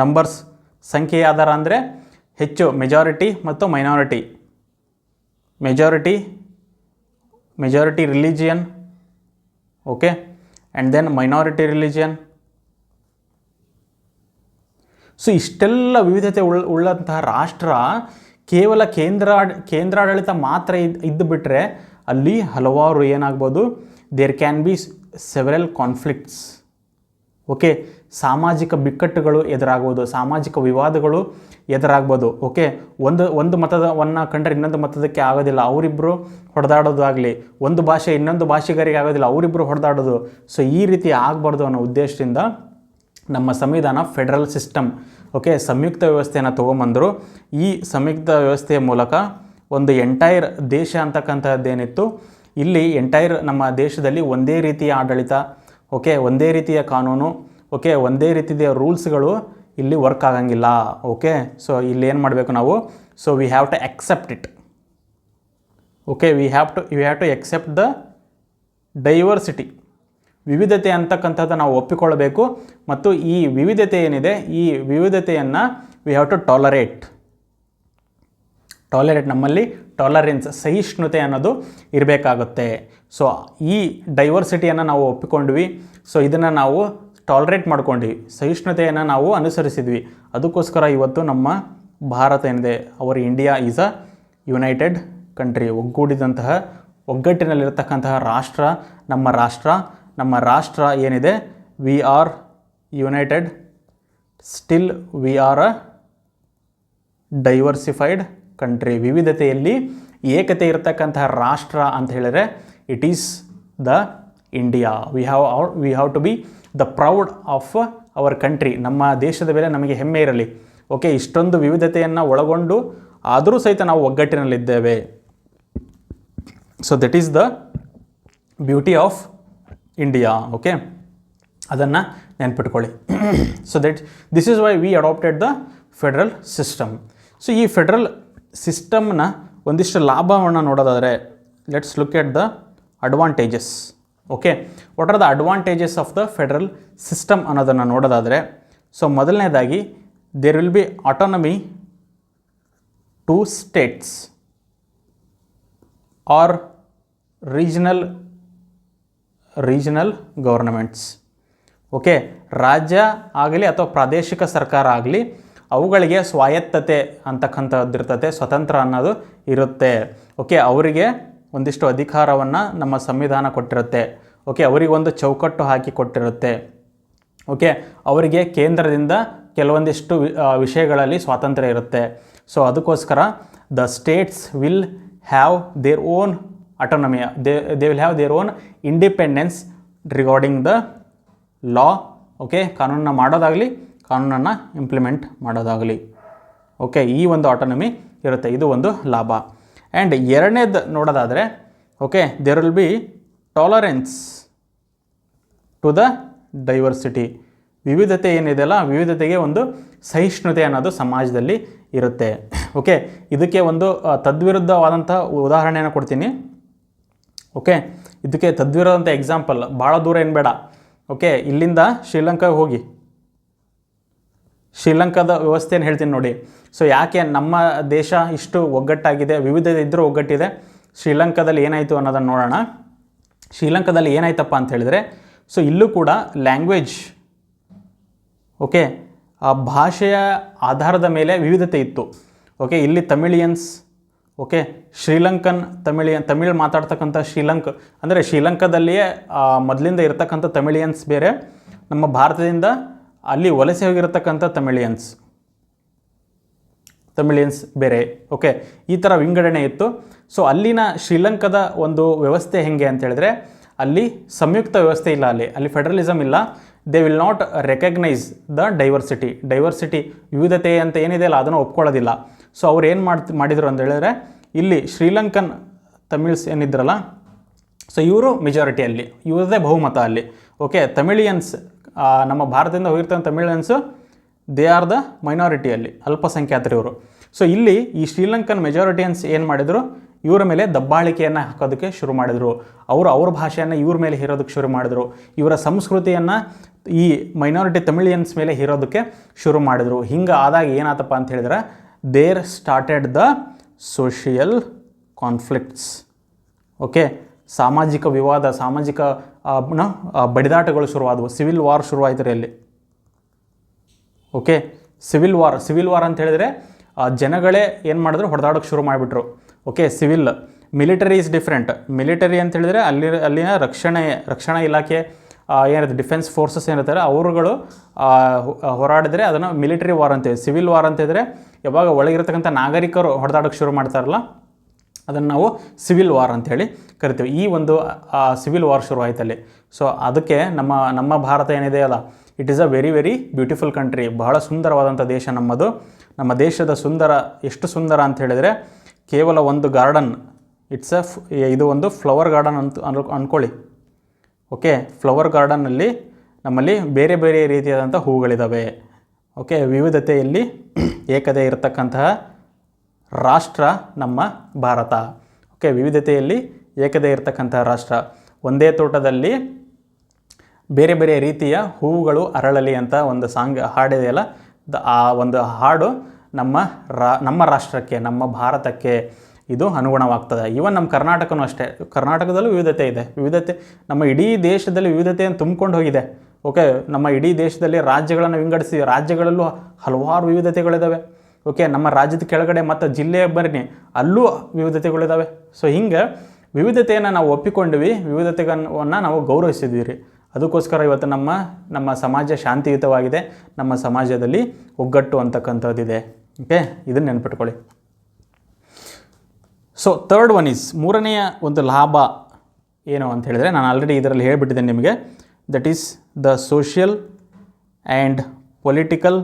ನಂಬರ್ಸ್ ಸಂಖ್ಯೆಯ ಆಧಾರ. ಅಂದರೆ ಹೆಚ್ಚು ಮೆಜಾರಿಟಿ ಮತ್ತು minority. Majority religion, and then minority religion. So ಇಷ್ಟೆಲ್ಲ ವಿವಿಧತೆ ಉಳ್ಳಂತಹ ರಾಷ್ಟ್ರ ಕೇವಲ ಕೇಂದ್ರಾಡಳಿತ ಮಾತ್ರ ಇದ್ದು ಬಿಟ್ಟರೆ ಅಲ್ಲಿ ಹಲವಾರು ಏನಾಗ್ಬೋದು, there can be several conflicts. ಸಾಮಾಜಿಕ ಬಿಕ್ಕಟ್ಟುಗಳು ಎದುರಾಗ್ಬೋದು, ಸಾಮಾಜಿಕ ವಿವಾದಗಳು ಎದುರಾಗ್ಬೋದು. ಒಂದು ಮತವನ್ನು ಕಂಡ್ರೆ ಇನ್ನೊಂದು ಮತದಕ್ಕೆ ಆಗೋದಿಲ್ಲ, ಅವರಿಬ್ಬರು ಹೊಡೆದಾಡೋದಾಗಲಿ, ಒಂದು ಭಾಷೆ ಇನ್ನೊಂದು ಭಾಷಿಗರಿಗೆ ಆಗೋದಿಲ್ಲ, ಅವರಿಬ್ಬರು ಹೊಡೆದಾಡೋದು. ಸೊ ಈ ರೀತಿ ಆಗಬಾರ್ದು ಅನ್ನೋ ಉದ್ದೇಶದಿಂದ ನಮ್ಮ ಸಂವಿಧಾನ ಫೆಡರಲ್ ಸಿಸ್ಟಮ್, ಸಂಯುಕ್ತ ವ್ಯವಸ್ಥೆಯನ್ನು ತೊಗೊಂಬಂದರು. ಈ ಸಂಯುಕ್ತ ವ್ಯವಸ್ಥೆಯ ಮೂಲಕ ಒಂದು ಎಂಟೈರ್ ದೇಶ ಅಂತಕ್ಕಂಥದ್ದೇನಿತ್ತು, ಇಲ್ಲಿ ಎಂಟೈರ್ ನಮ್ಮ ದೇಶದಲ್ಲಿ ಒಂದೇ ರೀತಿಯ ಆಡಳಿತ, ಒಂದೇ ರೀತಿಯ ಕಾನೂನು, ಒಂದೇ ರೀತಿಯ ರೂಲ್ಸ್ಗಳು ಇಲ್ಲಿ ವರ್ಕ್ ಆಗಂಗಿಲ್ಲ. ಓಕೆ, ಸೊ ಇಲ್ಲಿ ಏನು ಮಾಡಬೇಕು ನಾವು, so we have to accept it. Okay, we have to accept the diversity, ವಿವಿಧತೆ ಅಂತಕ್ಕಂಥದ್ದು ನಾವು ಒಪ್ಪಿಕೊಳ್ಳಬೇಕು. ಮತ್ತು ಈ ವಿವಿಧತೆ ಏನಿದೆ, ಈ ವಿವಿಧತೆಯನ್ನು ವಿ ಹ್ಯಾವ್ ಟು ಟಾಲರೇಟ್. ನಮ್ಮಲ್ಲಿ ಟಾಲರೆನ್ಸ್, ಸಹಿಷ್ಣುತೆ ಅನ್ನೋದು ಇರಬೇಕಾಗುತ್ತೆ. ಸೊ ಈ ಡೈವರ್ಸಿಟಿಯನ್ನು ನಾವು ಒಪ್ಪಿಕೊಂಡ್ವಿ, ಸೊ ಇದನ್ನು ನಾವು ಟಾಲರೇಟ್ ಮಾಡ್ಕೊಂಡ್ವಿ, ಸಹಿಷ್ಣುತೆಯನ್ನು ನಾವು ಅನುಸರಿಸಿದ್ವಿ. ಅದಕ್ಕೋಸ್ಕರ ಇವತ್ತು ನಮ್ಮ ಭಾರತ ಏನಿದೆ, our India is a united country, ಒಗ್ಗೂಡಿದಂತಹ ಒಗ್ಗಟ್ಟಿನಲ್ಲಿರ್ತಕ್ಕಂತಹ ರಾಷ್ಟ್ರ ನಮ್ಮ ರಾಷ್ಟ್ರ ಏನಿದೆ, we are united, still we are a diversified country. ವಿವಿಧತೆಯಲ್ಲಿ ಏಕತೆ ಇರತಕ್ಕಂತಹ ರಾಷ್ಟ್ರ ಅಂತ ಹೇಳಿದರೆ it is the India. We have to be the proud of our country. ನಮ್ಮ ದೇಶದ ಮೇಲೆ ನಮಗೆ ಹೆಮ್ಮೆ ಇರಲಿ. ಓಕೆ, ಇಷ್ಟೊಂದು ವಿವಿಧತೆಯನ್ನು ಒಳಗೊಂಡು ಆದರೂ ಸಹಿತ ನಾವು ಒಗ್ಗಟ್ಟಿನಲ್ಲಿದ್ದೇವೆ. So that is the beauty of India. Okay, ಅದನ್ನು ನೆನ್ಪಿಟ್ಕೊಳ್ಳಿ. So this is why we adapted the federal system. So ಈ ಫೆಡ್ರಲ್ ಸಿಸ್ಟಮ್ನ ಒಂದಿಷ್ಟು ಲಾಭವನ್ನು ನೋಡೋದಾದರೆ, let's look at the advantages. Okay, what are the advantages of the federal system ಅನ್ನೋದನ್ನು ನೋಡೋದಾದರೆ, so ಮೊದಲನೇದಾಗಿ there will be autonomy to states or regional governments. Okay, ರಾಜ್ಯ ಆಗಲಿ ಅಥವಾ ಪ್ರಾದೇಶಿಕ ಸರ್ಕಾರ ಆಗಲಿ, ಅವುಗಳಿಗೆ ಸ್ವಾಯತ್ತತೆ ಅಂತಕ್ಕಂಥದ್ದು ಇರ್ತದೆ, ಸ್ವತಂತ್ರ ಅನ್ನೋದು ಇರುತ್ತೆ. ಓಕೆ, ಅವರಿಗೆ ಒಂದಿಷ್ಟು ಅಧಿಕಾರವನ್ನು ನಮ್ಮ ಸಂವಿಧಾನ ಕೊಟ್ಟಿರುತ್ತೆ. ಓಕೆ, ಅವರಿಗೊಂದು ಚೌಕಟ್ಟು ಹಾಕಿ ಕೊಟ್ಟಿರುತ್ತೆ. ಓಕೆ, ಅವರಿಗೆ ಕೇಂದ್ರದಿಂದ ಕೆಲವೊಂದಿಷ್ಟು ವಿಷಯಗಳಲ್ಲಿ ಸ್ವಾತಂತ್ರ್ಯ ಇರುತ್ತೆ. ಸೊ ಅದಕ್ಕೋಸ್ಕರ the States will have their own autonomy, they will have their own independence regarding the law. Okay, ಕಾನೂನನ್ನು ಮಾಡೋದಾಗಲಿ, ಕಾನೂನನ್ನು ಇಂಪ್ಲಿಮೆಂಟ್ ಮಾಡೋದಾಗಲಿ. ಓಕೆ, ಈ ಒಂದು ಆಟೋನಮಿ ಇರುತ್ತೆ, ಇದು ಒಂದು ಲಾಭ. ಆ್ಯಂಡ್ ಎರಡನೇದು ನೋಡೋದಾದರೆ, okay, there will be tolerance to the diversity. ವಿವಿಧತೆ ಏನಿದೆಯಲ್ಲ, ವಿವಿಧತೆಗೆ ಒಂದು ಸಹಿಷ್ಣುತೆ ಅನ್ನೋದು ಸಮಾಜದಲ್ಲಿ ಇರುತ್ತೆ. ಓಕೆ, ಇದಕ್ಕೆ ಒಂದು ತದ್ವಿರುದ್ಧವಾದಂಥ ಉದಾಹರಣೆಯನ್ನು ಕೊಡ್ತೀನಿ. ಓಕೆ, ಇದಕ್ಕೆ ತದ್ವಿರುದ್ಧಂಥ ಎಕ್ಸಾಂಪಲ್, ಭಾಳ ದೂರ ಏನು ಬೇಡ. ಓಕೆ, ಇಲ್ಲಿಂದ ಶ್ರೀಲಂಕಾಗೆ ಹೋಗಿ, ಶ್ರೀಲಂಕಾದ ವ್ಯವಸ್ಥೆಯನ್ನು ಹೇಳ್ತೀನಿ ನೋಡಿ. ಸೊ ಯಾಕೆ ನಮ್ಮ ದೇಶ ಇಷ್ಟು ಒಗ್ಗಟ್ಟಾಗಿದೆ, ವಿವಿಧತೆ ಇದ್ದರೂ ಒಗ್ಗಟ್ಟಿದೆ, ಶ್ರೀಲಂಕಾದಲ್ಲಿ ಏನಾಯಿತು ಅನ್ನೋದನ್ನು ನೋಡೋಣ. ಶ್ರೀಲಂಕಾದಲ್ಲಿ ಏನಾಯ್ತಪ್ಪ ಅಂತ ಹೇಳಿದರೆ, ಸೊ ಇಲ್ಲೂ ಕೂಡ ಲ್ಯಾಂಗ್ವೇಜ್, ಓಕೆ, ಆ ಭಾಷೆಯ ಆಧಾರದ ಮೇಲೆ ವಿವಿಧತೆ ಇತ್ತು. ಓಕೆ, ಇಲ್ಲಿ ತಮಿಳಿಯನ್ಸ್, ಓಕೆ, ಶ್ರೀಲಂಕನ್ ತಮಿಳ್ ಮಾತಾಡ್ತಕ್ಕಂಥ ಅಂದರೆ ಶ್ರೀಲಂಕಾದಲ್ಲಿಯೇ ಮೊದಲಿಂದ ಇರತಕ್ಕಂಥ ತಮಿಳಿಯನ್ಸ್ ಬೇರೆ, ನಮ್ಮ ಭಾರತದಿಂದ ಅಲ್ಲಿ ವಲಸೆ ಹೋಗಿರತಕ್ಕಂಥ ತಮಿಳಿಯನ್ಸ್ ಬೇರೆ. ಓಕೆ, ಈ ಥರ ವಿಂಗಡಣೆ ಇತ್ತು. ಸೊ ಅಲ್ಲಿನ ಶ್ರೀಲಂಕಾದ ಒಂದು ವ್ಯವಸ್ಥೆ ಹೇಗೆ ಅಂತ ಹೇಳಿದ್ರೆ, ಅಲ್ಲಿ ಸಂಯುಕ್ತ ವ್ಯವಸ್ಥೆ ಇಲ್ಲ, ಅಲ್ಲಿ ಫೆಡರಲಿಸಮ್ ಇಲ್ಲ. They will not recognise the diversity ವಿವಿಧತೆ ಅಂತ ಏನಿದೆ ಅಲ್ಲ, ಅದನ್ನು ಒಪ್ಕೊಳ್ಳೋದಿಲ್ಲ. ಸೊ ಅವ್ರು ಏನು ಮಾಡಿದರು ಅಂತ ಹೇಳಿದ್ರೆ, ಇಲ್ಲಿ ಶ್ರೀಲಂಕನ್ ತಮಿಳ್ಸ್ ಏನಿದ್ರಲ್ಲ, ಸೊ ಇವರು ಮೆಜಾರಿಟಿಯಲ್ಲಿ, ಇವರದೇ ಬಹುಮತ ಅಲ್ಲಿ. ಓಕೆ, ತಮಿಳಿಯನ್ಸ್, ನಮ್ಮ ಭಾರತದಿಂದ ಹೋಗಿರ್ತಕ್ಕಂಥ ತಮಿಳಿಯನ್ಸು, ದೇ ಆರ್ ದ ಮೈನಾರಿಟಿಯಲ್ಲಿ, ಅಲ್ಪಸಂಖ್ಯಾತರು ಇವರು. ಸೊ ಇಲ್ಲಿ ಈ ಶ್ರೀಲಂಕನ್ ಮೆಜಾರಿಟಿಯನ್ಸ್ ಏನು ಮಾಡಿದರು, ಇವರ ಮೇಲೆ ದಬ್ಬಾಳಿಕೆಯನ್ನು ಹಾಕೋದಕ್ಕೆ ಶುರು ಮಾಡಿದರು. ಅವ್ರ ಭಾಷೆಯನ್ನು ಇವ್ರ ಮೇಲೆ ಹೇರೋದಕ್ಕೆ ಶುರು ಮಾಡಿದರು. ಇವರ ಸಂಸ್ಕೃತಿಯನ್ನು ಈ ಮೈನಾರಿಟಿ ತಮಿಳಿಯನ್ಸ್ ಮೇಲೆ ಹೇರೋದಕ್ಕೆ ಶುರು ಮಾಡಿದರು. ಹಿಂಗೆ ಆದಾಗ ಏನಾತಪ್ಪ ಅಂತ ಹೇಳಿದ್ರೆ, there started the social conflicts. Okay, ಸಾಮಾಜಿಕ ವಿವಾದ, ಸಾಮಾಜಿಕ ಬಡಿದಾಟಗಳು ಶುರುವಾದವು. ಸಿವಿಲ್ ವಾರ್ ಶುರುವಾಯಿತು ರೀ ಅಲ್ಲಿ. ಓಕೆ, ಸಿವಿಲ್ ವಾರ್ ಅಂತ ಹೇಳಿದರೆ ಜನಗಳೇ ಏನು ಮಾಡಿದ್ರು, ಹೊಡೆದಾಡೋಕ್ಕೆ ಶುರು ಮಾಡಿಬಿಟ್ರು. Okay, military is different. Military ಅಂತ ಹೇಳಿದರೆ ಅಲ್ಲಿನ ರಕ್ಷಣಾ ಇಲಾಖೆ ಏನಿರುತ್ತೆ, ಡಿಫೆನ್ಸ್ ಫೋರ್ಸಸ್ ಏನಿರ್ತಾರೆ, ಅವರುಗಳು ಹೋರಾಡಿದರೆ ಅದನ್ನು ಮಿಲಿಟರಿ ವಾರ್ ಅಂತೇವೆ. ಸಿವಿಲ್ ವಾರ್ ಅಂತಿದ್ರೆ ಯಾವಾಗ ಒಳಗಿರತಕ್ಕಂಥ ನಾಗರಿಕರು ಹೊಡೆದಾಡೋಕ್ಕೆ ಶುರು ಮಾಡ್ತಾರಲ್ಲ, ಅದನ್ನು ನಾವು ಸಿವಿಲ್ ವಾರ್ ಅಂಥೇಳಿ ಕರಿತೀವಿ. ಈ ಒಂದು ಸಿವಿಲ್ ವಾರ್ ಶುರು ಆಯ್ತಲ್ಲಿ. ಸೊ ಅದಕ್ಕೆ ನಮ್ಮ ಭಾರತ ಏನಿದೆ ಅಲ್ಲ, it is a very very beautiful country. ಬಹಳ ಸುಂದರವಾದಂಥ ದೇಶ ನಮ್ಮದು. ನಮ್ಮ ದೇಶದ ಎಷ್ಟು ಸುಂದರ ಅಂತ ಹೇಳಿದರೆ, ಕೇವಲ ಒಂದು ಗಾರ್ಡನ್, ಇದು ಒಂದು ಫ್ಲವರ್ ಗಾರ್ಡನ್ ಅಂತ ಅಂದ್ಕೊಳ್ಳಿ. ಓಕೆ, ಫ್ಲವರ್ ಗಾರ್ಡನ್ನಲ್ಲಿ ನಮ್ಮಲ್ಲಿ ಬೇರೆ ಬೇರೆ ರೀತಿಯಾದಂಥ ಹೂಗಳಿದ್ದಾವೆ. ಓಕೆ, ವಿವಿಧತೆಯಲ್ಲಿ ಏಕತೆ ಇರತಕ್ಕಂತಹ ರಾಷ್ಟ್ರ ನಮ್ಮ ಭಾರತ. ಓಕೆ, ವಿವಿಧತೆಯಲ್ಲಿ ಏಕತೆ ಇರತಕ್ಕಂತಹ ರಾಷ್ಟ್ರ. ಒಂದೇ ತೋಟದಲ್ಲಿ ಬೇರೆ ಬೇರೆ ರೀತಿಯ ಹೂವುಗಳು ಅರಳಲಿ ಅಂತ ಒಂದು ಹಾಡಿದೆಯಲ್ಲ, ಆ ಒಂದು ಹಾಡು ನಮ್ಮ ರಾಷ್ಟ್ರಕ್ಕೆ, ನಮ್ಮ ಭಾರತಕ್ಕೆ ಇದು ಅನುಗುಣವಾಗ್ತದೆ. ಈವನ್ ನಮ್ಮ ಕರ್ನಾಟಕನೂ ಅಷ್ಟೇ, ಕರ್ನಾಟಕದಲ್ಲೂ ವಿವಿಧತೆ ಇದೆ. ವಿವಿಧತೆ ನಮ್ಮ ಇಡೀ ದೇಶದಲ್ಲಿ ವಿವಿಧತೆಯನ್ನು ತುಂಬಿಕೊಂಡು ಹೋಗಿದೆ. ಓಕೆ, ನಮ್ಮ ಇಡೀ ದೇಶದಲ್ಲಿ ರಾಜ್ಯಗಳನ್ನು ವಿಂಗಡಿಸಿ, ರಾಜ್ಯಗಳಲ್ಲೂ ಹಲವಾರು ವಿವಿಧತೆಗಳಿದ್ದಾವೆ. ಓಕೆ, ನಮ್ಮ ರಾಜ್ಯದ ಕೆಳಗಡೆ ಮತ್ತು ಜಿಲ್ಲೆ ಬನ್ನಿ, ಅಲ್ಲೂ ವಿವಿಧತೆಗಳಿದ್ದಾವೆ. ಸೊ ಹಿಂಗೆ ವಿವಿಧತೆಯನ್ನು ನಾವು ಒಪ್ಪಿಕೊಂಡ್ವಿ, ವಿವಿಧತೆಗಳನ್ನು ನಾವು ಗೌರವಿಸಿದ್ವಿ ರೀ. ಅದಕ್ಕೋಸ್ಕರ ಇವತ್ತು ನಮ್ಮ ಸಮಾಜ ಶಾಂತಿಯುತವಾಗಿದೆ, ನಮ್ಮ ಸಮಾಜದಲ್ಲಿ ಒಗ್ಗಟ್ಟು ಅಂತಕ್ಕಂಥದ್ದಿದೆ. ಓಕೆ, ಇದನ್ನು ನೆನ್ಪಿಟ್ಕೊಳ್ಳಿ. ಸೊ ಥರ್ಡ್ ಒನ್ ಈಸ್, ಮೂರನೆಯ ಒಂದು ಲಾಭ ಏನು ಅಂತ ಹೇಳಿದರೆ, ನಾನು ಆಲ್ರೆಡಿ ಇದರಲ್ಲಿ ಹೇಳಿಬಿಟ್ಟಿದ್ದೇನೆ ನಿಮಗೆ. That is the social and political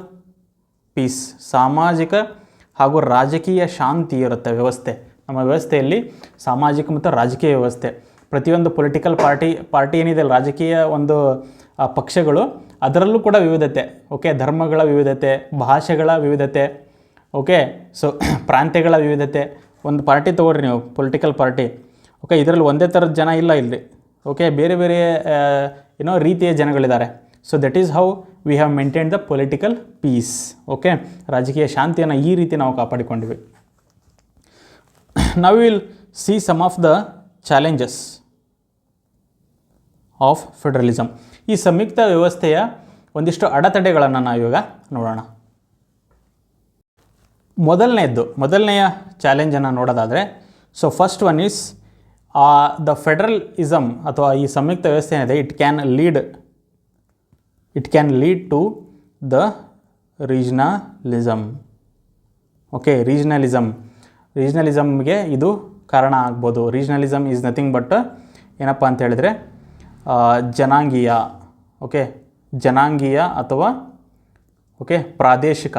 peace. ಸಾಮಾಜಿಕ ಹಾಗೂ ರಾಜಕೀಯ ಶಾಂತಿ ಇರುತ್ತೆ ವ್ಯವಸ್ಥೆ. ನಮ್ಮ ವ್ಯವಸ್ಥೆಯಲ್ಲಿ ಸಾಮಾಜಿಕ ಮತ್ತು ರಾಜಕೀಯ ವ್ಯವಸ್ಥೆ, ಪ್ರತಿಯೊಂದು ಪೊಲಿಟಿಕಲ್ ಪಾರ್ಟಿ ಏನಿದೆ, ರಾಜಕೀಯ ಒಂದು ಪಕ್ಷಗಳು, ಅದರಲ್ಲೂ ಕೂಡ ವಿವಿಧತೆ. ಓಕೆ, ಧರ್ಮಗಳ ವಿವಿಧತೆ, ಭಾಷೆಗಳ ವಿವಿಧತೆ. ಓಕೆ, ಸೊ ಪ್ರಾಂತ್ಯಗಳ ವಿವಿಧತೆ. ಒಂದು ಪಾರ್ಟಿ ತೊಗೊಳ್ರಿ ನೀವು, ಪೊಲಿಟಿಕಲ್ ಪಾರ್ಟಿ. ಓಕೆ, ಇದರಲ್ಲಿ ಒಂದೇ ಥರದ ಜನ ಇಲ್ಲ ಇಲ್ಲಿ. ಓಕೆ, ಬೇರೆ ಬೇರೆ ರೀತಿಯ ಜನಗಳಿದ್ದಾರೆ. So that is how we have maintain the political peace. Okay, ರಾಜಕೀಯ ಶಾಂತಿಯನ್ನು ಈ ರೀತಿ ನಾವು ಕಾಪಾಡಿಕೊಂಡಿವಿ. ನಾವು will see some of the challenges of federalism. ಈ ಸಂಯುಕ್ತ ವ್ಯವಸ್ಥೆಯ ಒಂದಿಷ್ಟು ಅಡೆತಡೆಗಳನ್ನು ನಾವು ಇವಾಗ ನೋಡೋಣ. ಮೊದಲನೆಯ ಚಾಲೆಂಜನ್ನು ನೋಡೋದಾದರೆ, so first one is the federalism ಅಥವಾ ಈ ಸಂಯುಕ್ತ ವ್ಯವಸ್ಥೆ ಏನಿದೆ, it can lead to the regionalism. Okay, ರೀಜನಲಿಸಮ್ಗೆ ಇದು ಕಾರಣ ಆಗ್ಬೋದು. ರೀಜನಲಿಸಮ್ ಈಸ್ ನಥಿಂಗ್ ಬಟ್ ಏನಪ್ಪ ಅಂತ ಹೇಳಿದರೆ ಜನಾಂಗೀಯ. ಓಕೆ, ಜನಾಂಗೀಯ ಅಥವಾ ಓಕೆ ಪ್ರಾದೇಶಿಕ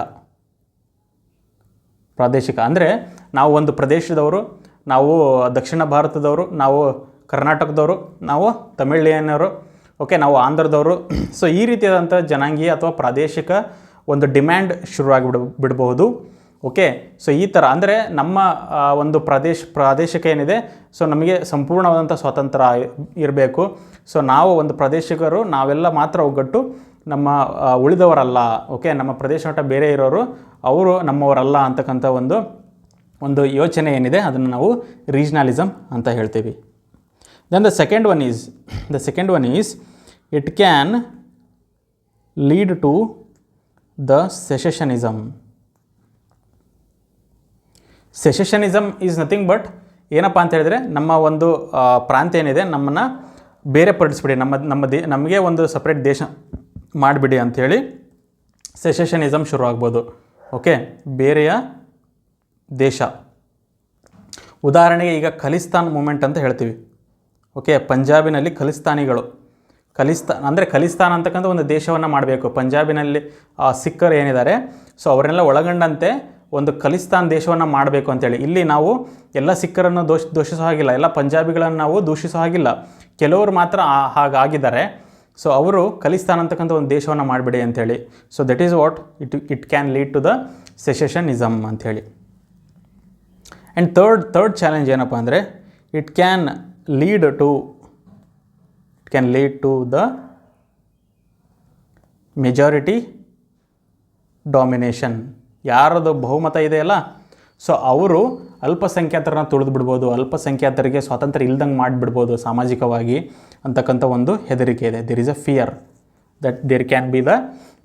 ಅಂದರೆ ನಾವು ಒಂದು ಪ್ರದೇಶದವರು, ನಾವು ದಕ್ಷಿಣ ಭಾರತದವರು, ನಾವು ಕರ್ನಾಟಕದವರು, ನಾವು ತಮಿಳಿಯನ್ನರು, ಓಕೆ, ನಾವು ಆಂಧ್ರದವರು. ಸೊ ಈ ರೀತಿಯಾದಂಥ ಜನಾಂಗೀಯ ಅಥವಾ ಪ್ರಾದೇಶಿಕ ಒಂದು ಡಿಮ್ಯಾಂಡ್ ಶುರುವಾಗಿ ಬಿಡಬಹುದು. ಓಕೆ, ಸೊ ಈ ಥರ ಅಂದರೆ ನಮ್ಮ ಒಂದು ಪ್ರಾದೇಶಿಕ ಏನಿದೆ, ಸೊ ನಮಗೆ ಸಂಪೂರ್ಣವಾದಂಥ ಸ್ವಾತಂತ್ರ್ಯ ಇರಬೇಕು. ಸೊ ನಾವು ಒಂದು ಪ್ರಾದೇಶಿಕರು, ನಾವೆಲ್ಲ ಮಾತ್ರ ಒಗ್ಗಟ್ಟು, ನಮ್ಮ ಉಳಿದವರಲ್ಲ. ಓಕೆ, ನಮ್ಮ ಪ್ರದೇಶ ಮಟ್ಟ ಬೇರೆ ಇರೋರು ಅವರು ನಮ್ಮವರಲ್ಲ ಅಂತಕ್ಕಂಥ ಒಂದು ಯೋಚನೆ ಏನಿದೆ, ಅದನ್ನು ನಾವು ರೀಜನಲಿಸಮ್ ಅಂತ ಹೇಳ್ತೀವಿ. Then the second one is it can lead to the secessionism. Secessionism is nothing but ಏನಪ್ಪ ಅಂತ ಹೇಳಿದರೆ, ನಮ್ಮ ಒಂದು ಪ್ರಾಂತ್ಯ ಏನಿದೆ, ನಮ್ಮನ್ನು ಬೇರೆ ಪಡಿಸ್ಬಿಡಿ, ನಮಗೆ ಒಂದು ಸಪ್ರೇಟ್ ದೇಶ ಮಾಡಿಬಿಡಿ ಅಂಥೇಳಿ ಸೆಸೆಷನಿಸಮ್ ಶುರು ಆಗ್ಬೋದು. ಓಕೆ, ಬೇರೆಯ ದೇಶ. ಉದಾಹರಣೆಗೆ ಈಗ ಖಲಿಸ್ತಾನ್ ಮೂಮೆಂಟ್ ಅಂತ ಹೇಳ್ತೀವಿ. ಓಕೆ, ಪಂಜಾಬಿನಲ್ಲಿ ಖಲಿಸ್ತಾನ್ ಅಂತಕ್ಕಂಥ ಒಂದು ದೇಶವನ್ನು ಮಾಡಬೇಕು. ಪಂಜಾಬಿನಲ್ಲಿ ಸಿಖ್ಖರು ಏನಿದ್ದಾರೆ, ಸೊ ಅವರನ್ನೆಲ್ಲ ಒಳಗೊಂಡಂತೆ ಒಂದು ಖಲಿಸ್ತಾನ್ ದೇಶವನ್ನು ಮಾಡಬೇಕು ಅಂತೇಳಿ. ಇಲ್ಲಿ ನಾವು ಎಲ್ಲ ಸಿಖ್ಖರನ್ನು ದೂಷಿಸೋ ಹಾಗಿಲ್ಲ, ಎಲ್ಲ ಪಂಜಾಬಿಗಳನ್ನು ನಾವು ದೂಷಿಸೋ ಹಾಗಿಲ್ಲ. ಕೆಲವರು ಮಾತ್ರ ಹಾಗಾಗಿದ್ದಾರೆ. ಸೊ ಅವರು ಖಲಿಸ್ತಾನ್ ಅಂತಕ್ಕಂಥ ಒಂದು ದೇಶವನ್ನು ಮಾಡಿಬಿಡಿ ಅಂಥೇಳಿ. So that is what it can lead to the secessionism ಅಂಥೇಳಿ. ಆ್ಯಂಡ್ ಥರ್ಡ್ ಚಾಲೆಂಜ್ ಏನಪ್ಪ ಅಂದರೆ, it can lead to the majority domination. ಯಾರದು ಬಹುಮತ ಇದೆಯಲ್ಲ, ಸೊ ಅವರು ಅಲ್ಪಸಂಖ್ಯಾತರನ್ನ ತುಳಿದು ಬಿಡ್ಬೋದು, ಅಲ್ಪಸಂಖ್ಯಾತರಿಗೆ ಸ್ವಾತಂತ್ರ್ಯ ಇಲ್ದಂಗೆ ಮಾಡಿಬಿಡ್ಬೋದು ಸಾಮಾಜಿಕವಾಗಿ ಅಂತಕ್ಕಂಥ ಒಂದು ಹೆದರಿಕೆ ಇದೆ. There is a fear that there can be the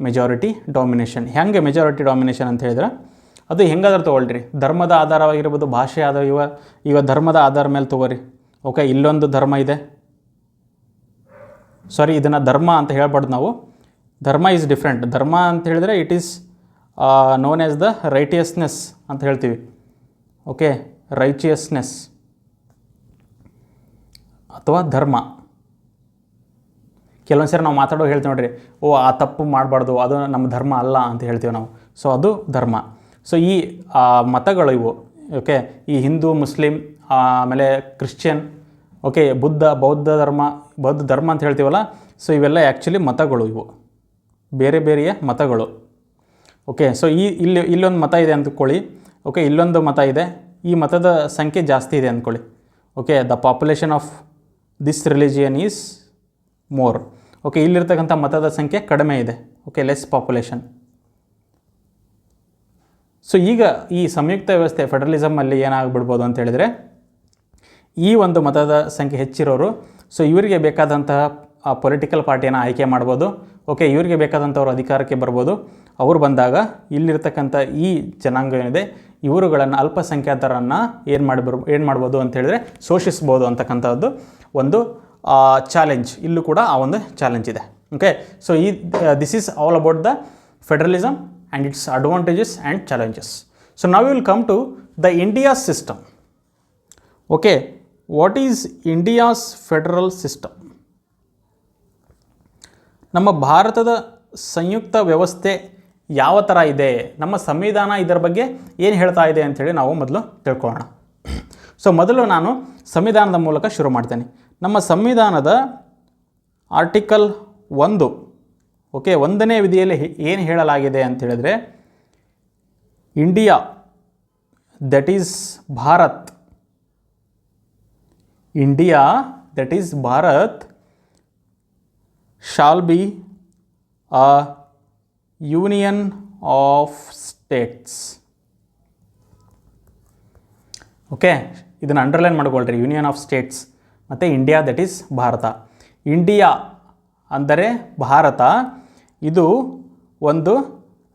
majority domination. ಹೆಂಗೆ ಮೆಜಾರಿಟಿ ಡಾಮಿನೇಷನ್ ಅಂತ ಹೇಳಿದ್ರೆ, ಅದು ಹೆಂಗಾದ್ರೂ ತೊಗೊಳ್ರಿ, ಧರ್ಮದ ಆಧಾರವಾಗಿರ್ಬೋದು, ಭಾಷೆ ಆಧಾರ, ಇವ ಧರ್ಮದ ಆಧಾರ ಮೇಲೆ ತೊಗೋರಿ. ಓಕೆ, ಇಲ್ಲೊಂದು ಧರ್ಮ ಇದೆ, ಸಾರಿ ಇದನ್ನು ಧರ್ಮ ಅಂತ ಹೇಳ್ಬಾರ್ದು ನಾವು, ಧರ್ಮ ಈಸ್ ಡಿಫ್ರೆಂಟ್. ಧರ್ಮ ಅಂತ ಹೇಳಿದರೆ it is known as the righteousness ಅಂತ ಹೇಳ್ತೀವಿ. ಓಕೆ, ರೈಚಿಯಸ್ನೆಸ್ ಅಥವಾ ಧರ್ಮ. ಕೆಲವೊಂದು ಸರಿ ನಾವು ಮಾತಾಡೋ ಹೇಳ್ತೀವಿ ನೋಡ್ರಿ, ಆ ತಪ್ಪು ಮಾಡಬಾರ್ದು, ಅದು ನಮ್ಮ ಧರ್ಮ ಅಲ್ಲ ಅಂತ ಹೇಳ್ತೀವಿ ನಾವು. ಸೊ ಅದು ಧರ್ಮ. ಸೊ ಈ ಮತಗಳು ಇವು. ಓಕೆ, ಈ ಹಿಂದೂ, ಮುಸ್ಲಿಂ, ಆಮೇಲೆ ಕ್ರಿಶ್ಚಿಯನ್, ಓಕೆ, ಬೌದ್ಧ ಧರ್ಮ ಅಂತ ಹೇಳ್ತೀವಲ್ಲ, ಸೊ ಇವೆಲ್ಲ ಆ್ಯಕ್ಚುಲಿ ಮತಗಳು, ಇವು ಬೇರೆ ಬೇರೆಯ ಮತಗಳು. ಓಕೆ, ಸೊ ಇಲ್ಲೊಂದು ಮತ ಇದೆ ಅಂದ್ಕೊಳ್ಳಿ. ಓಕೆ, ಇಲ್ಲೊಂದು ಮತ ಇದೆ, ಈ ಮತದ ಸಂಖ್ಯೆ ಜಾಸ್ತಿ ಇದೆ ಅಂದ್ಕೊಳ್ಳಿ. Okay, the population of this religion is more. Okay, ಇಲ್ಲಿರ್ತಕ್ಕಂಥ ಮತದ ಸಂಖ್ಯೆ ಕಡಿಮೆ ಇದೆ. Okay, less population. ಸೊ ಈಗ ಈ ಸಂಯುಕ್ತ ವ್ಯವಸ್ಥೆ ಫೆಡರಲಿಸಮಲ್ಲಿ ಏನಾಗ್ಬಿಡ್ಬೋದು ಅಂತ ಹೇಳಿದರೆ, ಈ ಒಂದು ಮತದ ಸಂಖ್ಯೆ ಹೆಚ್ಚಿರೋರು ಸೊ ಇವರಿಗೆ ಬೇಕಾದಂತಹ ಪೊಲಿಟಿಕಲ್ ಪಾರ್ಟಿಯನ್ನು ಆಯ್ಕೆ ಮಾಡ್ಬೋದು. ಓಕೆ, ಇವರಿಗೆ ಬೇಕಾದಂಥವ್ರು ಅಧಿಕಾರಕ್ಕೆ ಬರ್ಬೋದು. ಅವರು ಬಂದಾಗ ಇಲ್ಲಿರ್ತಕ್ಕಂಥ ಈ ಜನಾಂಗ ಏನಿದೆ ಇವರುಗಳನ್ನು ಅಲ್ಪಸಂಖ್ಯಾತರನ್ನು ಏನು ಮಾಡ್ಬೋದು ಅಂತ ಹೇಳಿದ್ರೆ ಶೋಷಿಸ್ಬೋದು ಅಂತಕ್ಕಂಥದ್ದು ಒಂದು ಚಾಲೆಂಜ್. ಇಲ್ಲೂ ಕೂಡ ಆ ಒಂದು ಚಾಲೆಂಜ್ ಇದೆ. Okay, so this is all about the federalism and its advantages and challenges. So now we will come to the India's system. Okay, what is India's federal system? ನಮ್ಮ ಭಾರತದ ಸಂಯುಕ್ತ ವ್ಯವಸ್ಥೆ ಯಾವ ಥರ ಇದೆ, ನಮ್ಮ ಸಂವಿಧಾನ ಇದರ ಬಗ್ಗೆ ಏನು ಹೇಳ್ತಾ ಇದೆ ಅಂಥೇಳಿ ನಾವು ಮೊದಲು ತಿಳ್ಕೊಳ್ಳೋಣ. ಸೊ ಮೊದಲು ನಾನು ಸಂವಿಧಾನದ ಮೂಲಕ ಶುರು ಮಾಡ್ತೇನೆ. ನಮ್ಮ ಸಂವಿಧಾನದ ಆರ್ಟಿಕಲ್ 1, ಓಕೆ, 1ನೇ ವಿಧಿಯಲ್ಲಿ ಏನು ಹೇಳಲಾಗಿದೆ ಅಂತ ಹೇಳಿದ್ರೆ, India that is Bharat, India that is Bharat shall be a union of States. Okay, ಇದನ್ನು ಅಂಡರ್ಲೈನ್ ಮಾಡ್ಕೊಳ್ರಿ, ಯೂನಿಯನ್ ಆಫ್ ಸ್ಟೇಟ್ಸ್ ಮತ್ತು India that is Bharat. India ಅಂದರೆ ಭಾರತ, ಇದು ಒಂದು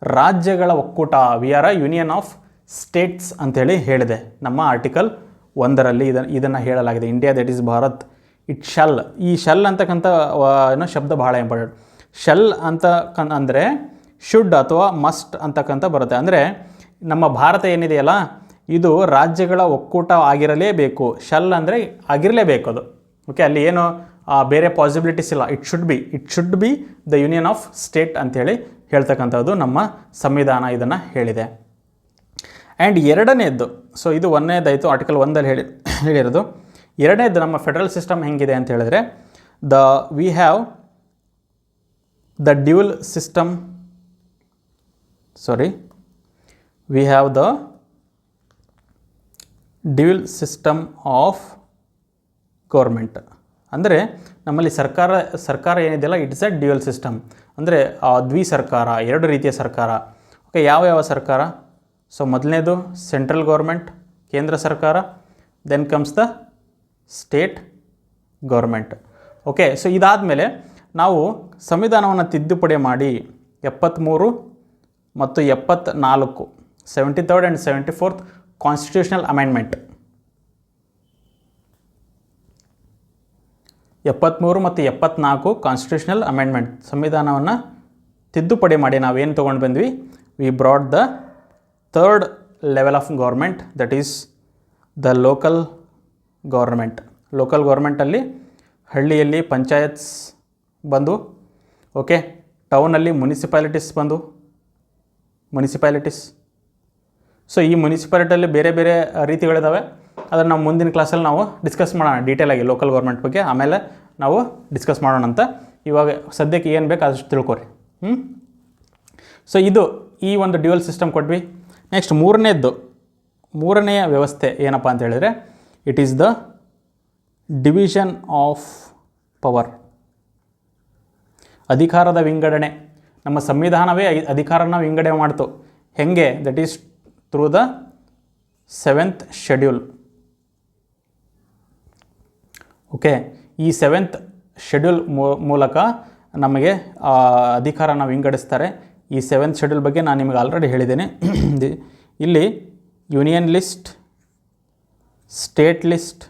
ರಾಜ್ಯಗಳ ಒಕ್ಕೂಟ. V are a union of States ಅಂಥೇಳಿ ಹೇಳಿದೆ ನಮ್ಮ ಆರ್ಟಿಕಲ್ 1ರಲ್ಲಿ. ಇದನ್ನು ಹೇಳಲಾಗಿದೆ, India that is Bharat it shall. ಈ ಶಲ್ ಅಂತಕ್ಕಂಥ ಏನೋ ಶಬ್ದ ಬಹಳ ಇಂಪಾರ್ಟೆಂಟ್. ಶಲ್ ಅಂತ ಅಂದರೆ ಶುಡ್ ಅಥವಾ ಮಸ್ಟ್ ಅಂತಕ್ಕಂಥ ಬರುತ್ತೆ. ಅಂದರೆ ನಮ್ಮ ಭಾರತ ಏನಿದೆಯಲ್ಲ ಇದು ರಾಜ್ಯಗಳ ಒಕ್ಕೂಟ ಆಗಿರಲೇಬೇಕು. ಶಲ್ ಅಂದರೆ ಆಗಿರಲೇಬೇಕು ಅದು. ಓಕೆ, ಅಲ್ಲಿ ಏನು ಬೇರೆ ಪಾಸಿಬಿಲಿಟೀಸ್ ಇಲ್ಲ. It should be the union of state ಅಂಥೇಳಿ ಹೇಳ್ತಕ್ಕಂಥದ್ದು ನಮ್ಮ ಸಂವಿಧಾನ ಇದನ್ನು ಹೇಳಿದೆ. ಆ್ಯಂಡ್ ಎರಡನೇದ್ದು, ಸೊ ಇದು 1ನೇದಾಯಿತು, ಆರ್ಟಿಕಲ್ 1ದಲ್ಲಿ ಹೇಳಿರೋದು. ಎರಡನೇದು ನಮ್ಮ ಫೆಡರಲ್ ಸಿಸ್ಟಮ್ ಹೆಂಗಿದೆ ಅಂತ ಹೇಳಿದ್ರೆ, we have the dual system, we have the dual system of government. ಅಂದರೆ ನಮ್ಮಲ್ಲಿ ಸರ್ಕಾರ ಏನಿದೆಯಲ್ಲ ಇಟ್ಸ್ ಅ ಡ್ಯೂಯಲ್ ಸಿಸ್ಟಮ್. ಅಂದರೆ ದ್ವಿ ಸರ್ಕಾರ, 2 ರೀತಿಯ ಸರ್ಕಾರ. ಓಕೆ, ಯಾವ ಸರ್ಕಾರ? ಸೊ ಮೊದಲನೇದು ಸೆಂಟ್ರಲ್ ಗೌರ್ಮೆಂಟ್, ಕೇಂದ್ರ ಸರ್ಕಾರ. Then comes the state government. Okay, so ಇದಾದಮೇಲೆ ನಾವು ಸಂವಿಧಾನವನ್ನು ತಿದ್ದುಪಡಿ ಮಾಡಿ 73 ಮತ್ತು 74, 73rd and 74th constitutional amendment, 73 ಮತ್ತು 74 ಕಾನ್ಸ್ಟಿಟ್ಯೂಷನಲ್ ಅಮೆಂಡ್ಮೆಂಟ್ ಸಂವಿಧಾನವನ್ನು ತಿದ್ದುಪಡಿ ಮಾಡಿ ನಾವೇನು ತೊಗೊಂಡು ಬಂದ್ವಿ, we brought the 3rd level of government that is the local government. Local ಗೌರ್ಮೆಂಟಲ್ಲಿ ಹಳ್ಳಿಯಲ್ಲಿ ಪಂಚಾಯತ್ಸ್ ಬಂದು, ಓಕೆ, ಟೌನಲ್ಲಿ ಮುನಿಸಿಪಾಲಿಟೀಸ್ ಬಂದು, ಸೊ ಈ ಮುನಿಸಿಪಾಲಿಟಿಯಲ್ಲಿ ಬೇರೆ ಬೇರೆ ರೀತಿಗಳಿದ್ದಾವೆ. ಅದನ್ನು ನಾವು ಮುಂದಿನ ಕ್ಲಾಸಲ್ಲಿ ನಾವು ಡಿಸ್ಕಸ್ ಮಾಡೋಣ ಡೀಟೇಲಾಗಿ ಲೋಕಲ್ ಗೌರ್ಮೆಂಟ್ ಬಗ್ಗೆ. ಆಮೇಲೆ ನಾವು ಡಿಸ್ಕಸ್ ಮಾಡೋಣ ಅಂತ. ಇವಾಗ ಸದ್ಯಕ್ಕೆ ಏನು ಬೇಕು ಅದಷ್ಟು ತಿಳ್ಕೊರಿ. ಸೊ ಇದು ಈ ಒಂದು ಡ್ಯೂಯಲ್ ಸಿಸ್ಟಮ್ ಕೊಟ್ವಿ. ನೆಕ್ಸ್ಟ್ ಮೂರನೆಯ ವ್ಯವಸ್ಥೆ ಏನಪ್ಪ ಅಂತ ಹೇಳಿದರೆ, it is the division of power, ಅಧಿಕಾರದ ವಿಂಗಡಣೆ. ನಮ್ಮ ಸಂವಿಧಾನವೇ ಅಧಿಕಾರನ ವಿಂಗಡಣೆ ಮಾಡ್ತು. ಹೆಂಗೆ? That is through the 7th schedule. Okay, ಈ 7th ಶೆಡ್ಯೂಲ್ ಮೂಲಕ ನಮಗೆ ಅಧಿಕಾರನ ವಿಂಗಡಿಸ್ತಾರೆ. ಈ 7th ಶೆಡ್ಯೂಲ್ ಬಗ್ಗೆ ನಾನು ನಿಮಗೆ ಆಲ್ರೆಡಿ ಹೇಳಿದ್ದೇನೆ. ಇಲ್ಲಿ union list, state list,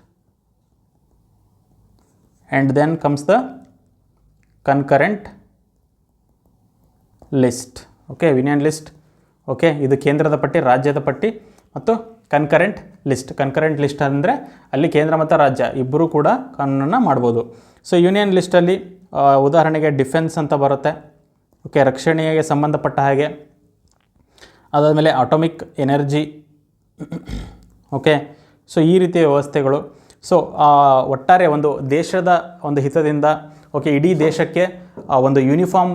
and then comes the concurrent list. Okay, union list, okay, ಇದು ಕೇಂದ್ರದ ಪಟ್ಟಿ, ರಾಜ್ಯದ ಪಟ್ಟಿ, ಮತ್ತು ಕನ್ಕರೆಂಟ್ ಲಿಸ್ಟ್ ಅಂದರೆ ಅಲ್ಲಿ ಕೇಂದ್ರ ಮತ್ತು ರಾಜ್ಯ ಇಬ್ಬರೂ ಕೂಡ ಕಾನೂನನ್ನು ಮಾಡ್ಬೋದು. ಸೊ ಯೂನಿಯನ್ ಲಿಸ್ಟಲ್ಲಿ ಉದಾಹರಣೆಗೆ ಡಿಫೆನ್ಸ್ ಅಂತ ಬರುತ್ತೆ. ಓಕೆ, ರಕ್ಷಣೆಗೆ ಸಂಬಂಧಪಟ್ಟ ಹಾಗೆ. ಅದಾದಮೇಲೆ ಅಟೋಮಿಕ್ ಎನರ್ಜಿ. ಓಕೆ, ಸೊ ಈ ರೀತಿಯ ವ್ಯವಸ್ಥೆಗಳು. ಸೊ ಒಟ್ಟಾರೆ ಒಂದು ದೇಶದ ಒಂದು ಹಿತದಿಂದ, ಓಕೆ, ಇಡೀ ದೇಶಕ್ಕೆ ಒಂದು ಯೂನಿಫಾರ್ಮ್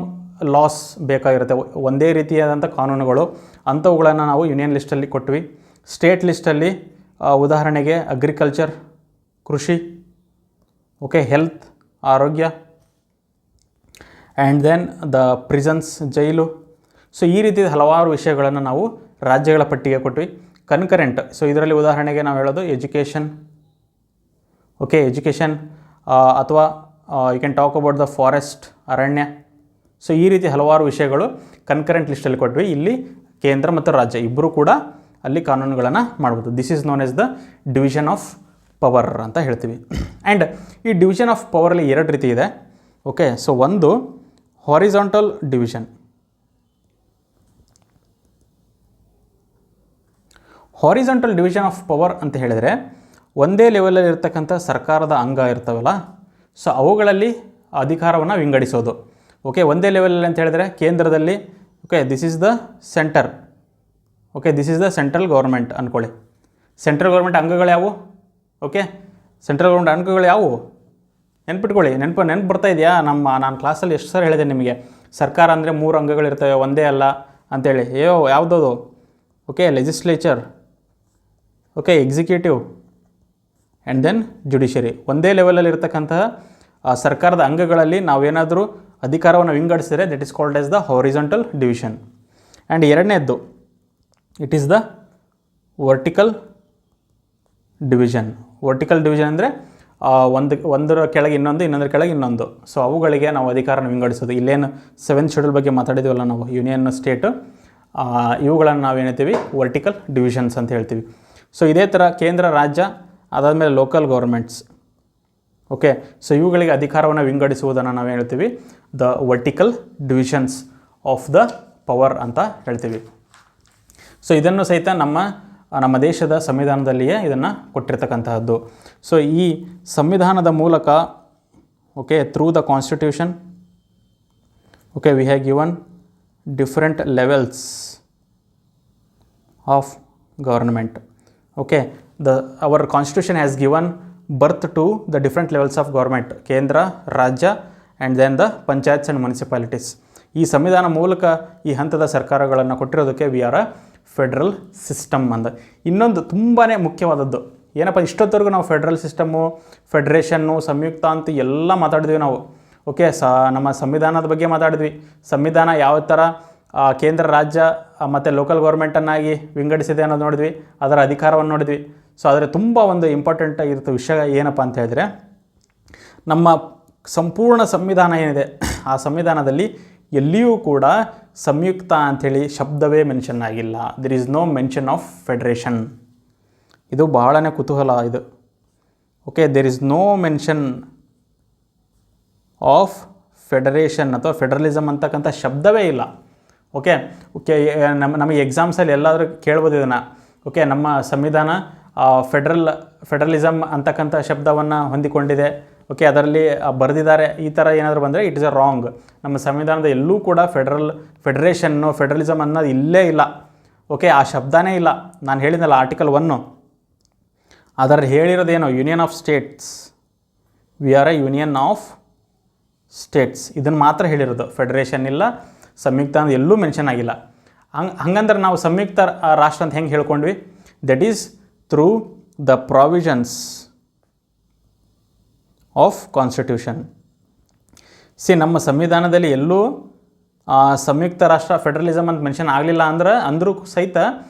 ಲಾಸ್ ಬೇಕಾಗಿರುತ್ತೆ, ಒಂದೇ ರೀತಿಯಾದಂಥ ಕಾನೂನುಗಳು, ಅಂಥವುಗಳನ್ನು ನಾವು ಯೂನಿಯನ್ ಲಿಸ್ಟಲ್ಲಿ ಕೊಟ್ವಿ. ಸ್ಟೇಟ್ ಲಿಸ್ಟಲ್ಲಿ ಉದಾಹರಣೆಗೆ ಅಗ್ರಿಕಲ್ಚರ್, ಕೃಷಿ, ಓಕೆ, ಹೆಲ್ತ್, ಆರೋಗ್ಯ, and then the prisons, jail. So ಈ ರೀತಿ ಹಲವಾರು ವಿಷಯಗಳನ್ನು ನಾವು ರಾಜ್ಯಗಳ ಪಟ್ಟಿಗೆ ಕೊಟ್ವಿ. ಕನ್ಕರೆಂಟ್, ಸೊ ಇದರಲ್ಲಿ ಉದಾಹರಣೆಗೆ ನಾವು ಹೇಳೋದು ಎಜುಕೇಷನ್, ಓಕೆ, ಎಜುಕೇಷನ್ ಅಥವಾ you can talk about the forest, ಅರಣ್ಯ. ಸೊ ಈ ರೀತಿ ಹಲವಾರು ವಿಷಯಗಳು ಕನ್ಕರೆಂಟ್ ಲಿಸ್ಟಲ್ಲಿ ಕೊಟ್ವಿ. ಇಲ್ಲಿ ಕೇಂದ್ರ ಮತ್ತು ರಾಜ್ಯ ಇಬ್ಬರು ಕೂಡ ಅಲ್ಲಿ ಕಾನೂನುಗಳನ್ನು ಮಾಡ್ಬೋದು. This is known as the division of power ಅಂತ ಹೇಳ್ತೀವಿ. ಆ್ಯಂಡ್ ಈ ಡಿವಿಷನ್ ಆಫ್ ಪವರಲ್ಲಿ ಎರಡು ರೀತಿ ಇದೆ. ಓಕೆ, ಸೊ ಒಂದು horizontal division. Horizontal division of power ಅಂತ ಹೇಳಿದರೆ ಒಂದೇ ಲೆವೆಲಲ್ಲಿ ಇರ್ತಕ್ಕಂಥ ಸರ್ಕಾರದ ಅಂಗ ಇರ್ತವಲ್ಲ, ಸೊ ಅವುಗಳಲ್ಲಿ ಅಧಿಕಾರವನ್ನು ವಿಂಗಡಿಸೋದು. ಓಕೆ, ಒಂದೇ ಲೆವೆಲಲ್ಲಿ ಅಂತ ಹೇಳಿದರೆ ಕೇಂದ್ರದಲ್ಲಿ, okay, this is the centre, okay, this is the central government ಅಂದ್ಕೊಳ್ಳಿ. ಸೆಂಟ್ರಲ್ ಗೌರ್ಮೆಂಟ್ ಅಂಗಗಳು ಯಾವುವು? ಓಕೆ, ಸೆಂಟ್ರಲ್ ಗೌರ್ಮೆಂಟ್ ಅಂಗಗಳು ಯಾವುವು ನೆನ್ಪಿಟ್ಕೊಳ್ಳಿ. ನೆನಪು ಬರ್ತಾ ಇದೆಯಾ? ನಾನು ಕ್ಲಾಸಲ್ಲಿ ಎಷ್ಟು ಸರಿ ಹೇಳಿದೆ ನಿಮಗೆ, ಸರ್ಕಾರ ಅಂದರೆ 3 ಅಂಗಗಳಿರ್ತವೆ, ಒಂದೇ ಅಲ್ಲ ಅಂಥೇಳಿ. ಯಾವುದದು? Okay, legislature, okay, executive, and then judiciary. ಒಂದೇ ಲೆವೆಲಲ್ಲಿ ಇರ್ತಕ್ಕಂತಹ ಸರ್ಕಾರದ ಅಂಗಗಳಲ್ಲಿ ನಾವೇನಾದರೂ ಅಧಿಕಾರವನ್ನು ವಿಂಗಡಿಸಿದರೆ that is called as the horizontal division. And ಎರಡನೇದ್ದು it is the vertical division. Vertical division ಅಂದರೆ ಒಂದರ ಕೆಳಗೆ ಇನ್ನೊಂದರ ಕೆಳಗೆ ಇನ್ನೊಂದು. ಸೊ ಅವುಗಳಿಗೆ ನಾವು ಅಧಿಕಾರನ ವಿಂಗಡಿಸೋದು. ಇಲ್ಲೇನು 7th ಶೆಡ್ಯೂಲ್ ಬಗ್ಗೆ ಮಾತಾಡಿದ್ದೀವಲ್ಲ ನಾವು, ಯೂನಿಯನ್, ಸ್ಟೇಟು, ಇವುಗಳನ್ನು ನಾವೇನಿರ್ತೀವಿ ವರ್ಟಿಕಲ್ ಡಿವಿಷನ್ಸ್ ಅಂತ ಹೇಳ್ತೀವಿ. ಸೊ ಇದೇ ಥರ ಕೇಂದ್ರ, ರಾಜ್ಯ, ಅದಾದಮೇಲೆ ಲೋಕಲ್ ಗೌರ್ಮೆಂಟ್ಸ್. ಓಕೆ, ಸೊ ಇವುಗಳಿಗೆ ಅಧಿಕಾರವನ್ನು ವಿಂಗಡಿಸುವುದನ್ನು ನಾವು ಹೇಳ್ತೀವಿ the vertical divisions of the power ಅಂತ ಹೇಳ್ತೀವಿ. ಸೊ ಇದನ್ನು ಸಹಿತ ನಮ್ಮ ದೇಶದ ಸಂವಿಧಾನದಲ್ಲಿಯೇ ಇದನ್ನು ಕೊಟ್ಟಿರ್ತಕ್ಕಂತಹದ್ದು. ಸೊ ಈ ಸಂವಿಧಾನದ ಮೂಲಕ, okay, through the constitution, okay, we have given different levels of government. Okay, our constitution has given birth to the different levels of government, ಕೇಂದ್ರ, ರಾಜ್ಯ, and then the panchayats and municipalities. ಈ ಸಂವಿಧಾನ ಮೂಲಕ ಈ ಹಂತದ ಸರ್ಕಾರಗಳನ್ನು ಕೊಟ್ಟಿರೋದಕ್ಕೆ we are a federal system ಅಂತ. ಇನ್ನೊಂದು ತುಂಬಾ ಮುಖ್ಯವಾದದ್ದು ಏನಪ್ಪ, ಇಷ್ಟೊತ್ತವರೆಗೂ ನಾವು ಫೆಡ್ರಲ್ ಸಿಸ್ಟಮು, ಫೆಡ್ರೇಷನ್ನು, ಸಂಯುಕ್ತ ಅಂತ ಎಲ್ಲ ಮಾತಾಡಿದ್ವಿ ನಾವು. ಓಕೆ, ನಮ್ಮ ಸಂವಿಧಾನದ ಬಗ್ಗೆ ಮಾತಾಡಿದ್ವಿ. ಸಂವಿಧಾನ ಯಾವ ಥರ ಕೇಂದ್ರ, ರಾಜ್ಯ ಮತ್ತು ಲೋಕಲ್ ಗೌರ್ಮೆಂಟನ್ನಾಗಿ ವಿಂಗಡಿಸಿದೆ ಅನ್ನೋದು ನೋಡಿದ್ವಿ, ಅದರ ಅಧಿಕಾರವನ್ನು ನೋಡಿದ್ವಿ. ಸೊ ಆದರೆ ತುಂಬ ಒಂದು ಇಂಪಾರ್ಟೆಂಟ್ ಆಗಿರುತ್ತೆ ವಿಷಯ ಏನಪ್ಪ ಅಂತ ಹೇಳಿದ್ರೆ, ನಮ್ಮ ಸಂಪೂರ್ಣ ಸಂವಿಧಾನ ಏನಿದೆ ಆ ಸಂವಿಧಾನದಲ್ಲಿ ಎಲ್ಲಿಯೂ ಕೂಡ ಸಂಯುಕ್ತ ಅಂಥೇಳಿ ಶಬ್ದವೇ ಮೆನ್ಷನ್ ಆಗಿಲ್ಲ. There is no mention of federation. ಇದು ಬಹಳನೇ ಕುತೂಹಲ ಇದು. Okay, there is no mention of federation ಅಥವಾ ಫೆಡರಲಿಸಮ್ ಅಂತಕ್ಕಂಥ ಶಬ್ದವೇ ಇಲ್ಲ. ಓಕೆ, ನಮಗೆ ಎಕ್ಸಾಮ್ಸಲ್ಲಿ ಎಲ್ಲಾದರೂ ಕೇಳ್ಬೋದು ಇದನ್ನು. ಓಕೆ, ನಮ್ಮ ಸಂವಿಧಾನ ಫೆಡರಲಿಸಮ್ ಅಂತಕ್ಕಂಥ ಶಬ್ದವನ್ನು ಹೊಂದಿಕೊಂಡಿದೆ, ಓಕೆ, ಅದರಲ್ಲಿ ಬರೆದಿದ್ದಾರೆ, ಈ ಥರ ಏನಾದರೂ ಬಂದರೆ ಇಟ್ ಇಸ್ ಅ ರಾಂಗ್. ನಮ್ಮ ಸಂವಿಧಾನದ ಎಲ್ಲೂ ಕೂಡ ಫೆಡರೇಷನ್ನು, ಫೆಡರಲಿಸಮ್ ಅನ್ನೋದು ಇಲ್ಲೇ ಇಲ್ಲ. ಓಕೆ, ಆ ಶಬ್ದನೇ ಇಲ್ಲ. ನಾನು ಹೇಳಿದ್ನಲ್ಲ ಆರ್ಟಿಕಲ್ 1, ಅದರಲ್ಲಿ ಹೇಳಿರೋದೇನು, union of states, we are a union of states. ಇದನ್ನು ಮಾತ್ರ ಹೇಳಿರೋದು, ಫೆಡರೇಷನ್ ಇಲ್ಲ, ಸಂಯುಕ್ತ ಅಂತ ಎಲ್ಲೂ ಮೆನ್ಷನ್ ಆಗಿಲ್ಲ. ಹಂಗಂದ್ರೆ ನಾವು ಸಂಯುಕ್ತ ರಾಷ್ಟ್ರ ಅಂತ ಹೆಂಗೆ ಹೇಳ್ಕೊಂಡ್ವಿ? That is through the provisions of constitution. ನಮ್ಮ ಸಂವಿಧಾನದಲ್ಲಿ ಎಲ್ಲೂ ಸಂಯುಕ್ತ ರಾಷ್ಟ್ರ, ಫೆಡರಲಿಸಮ್ ಅಂತ ಮೆನ್ಷನ್ ಆಗಲಿಲ್ಲ ಅಂದರೂ ಸಹಿತ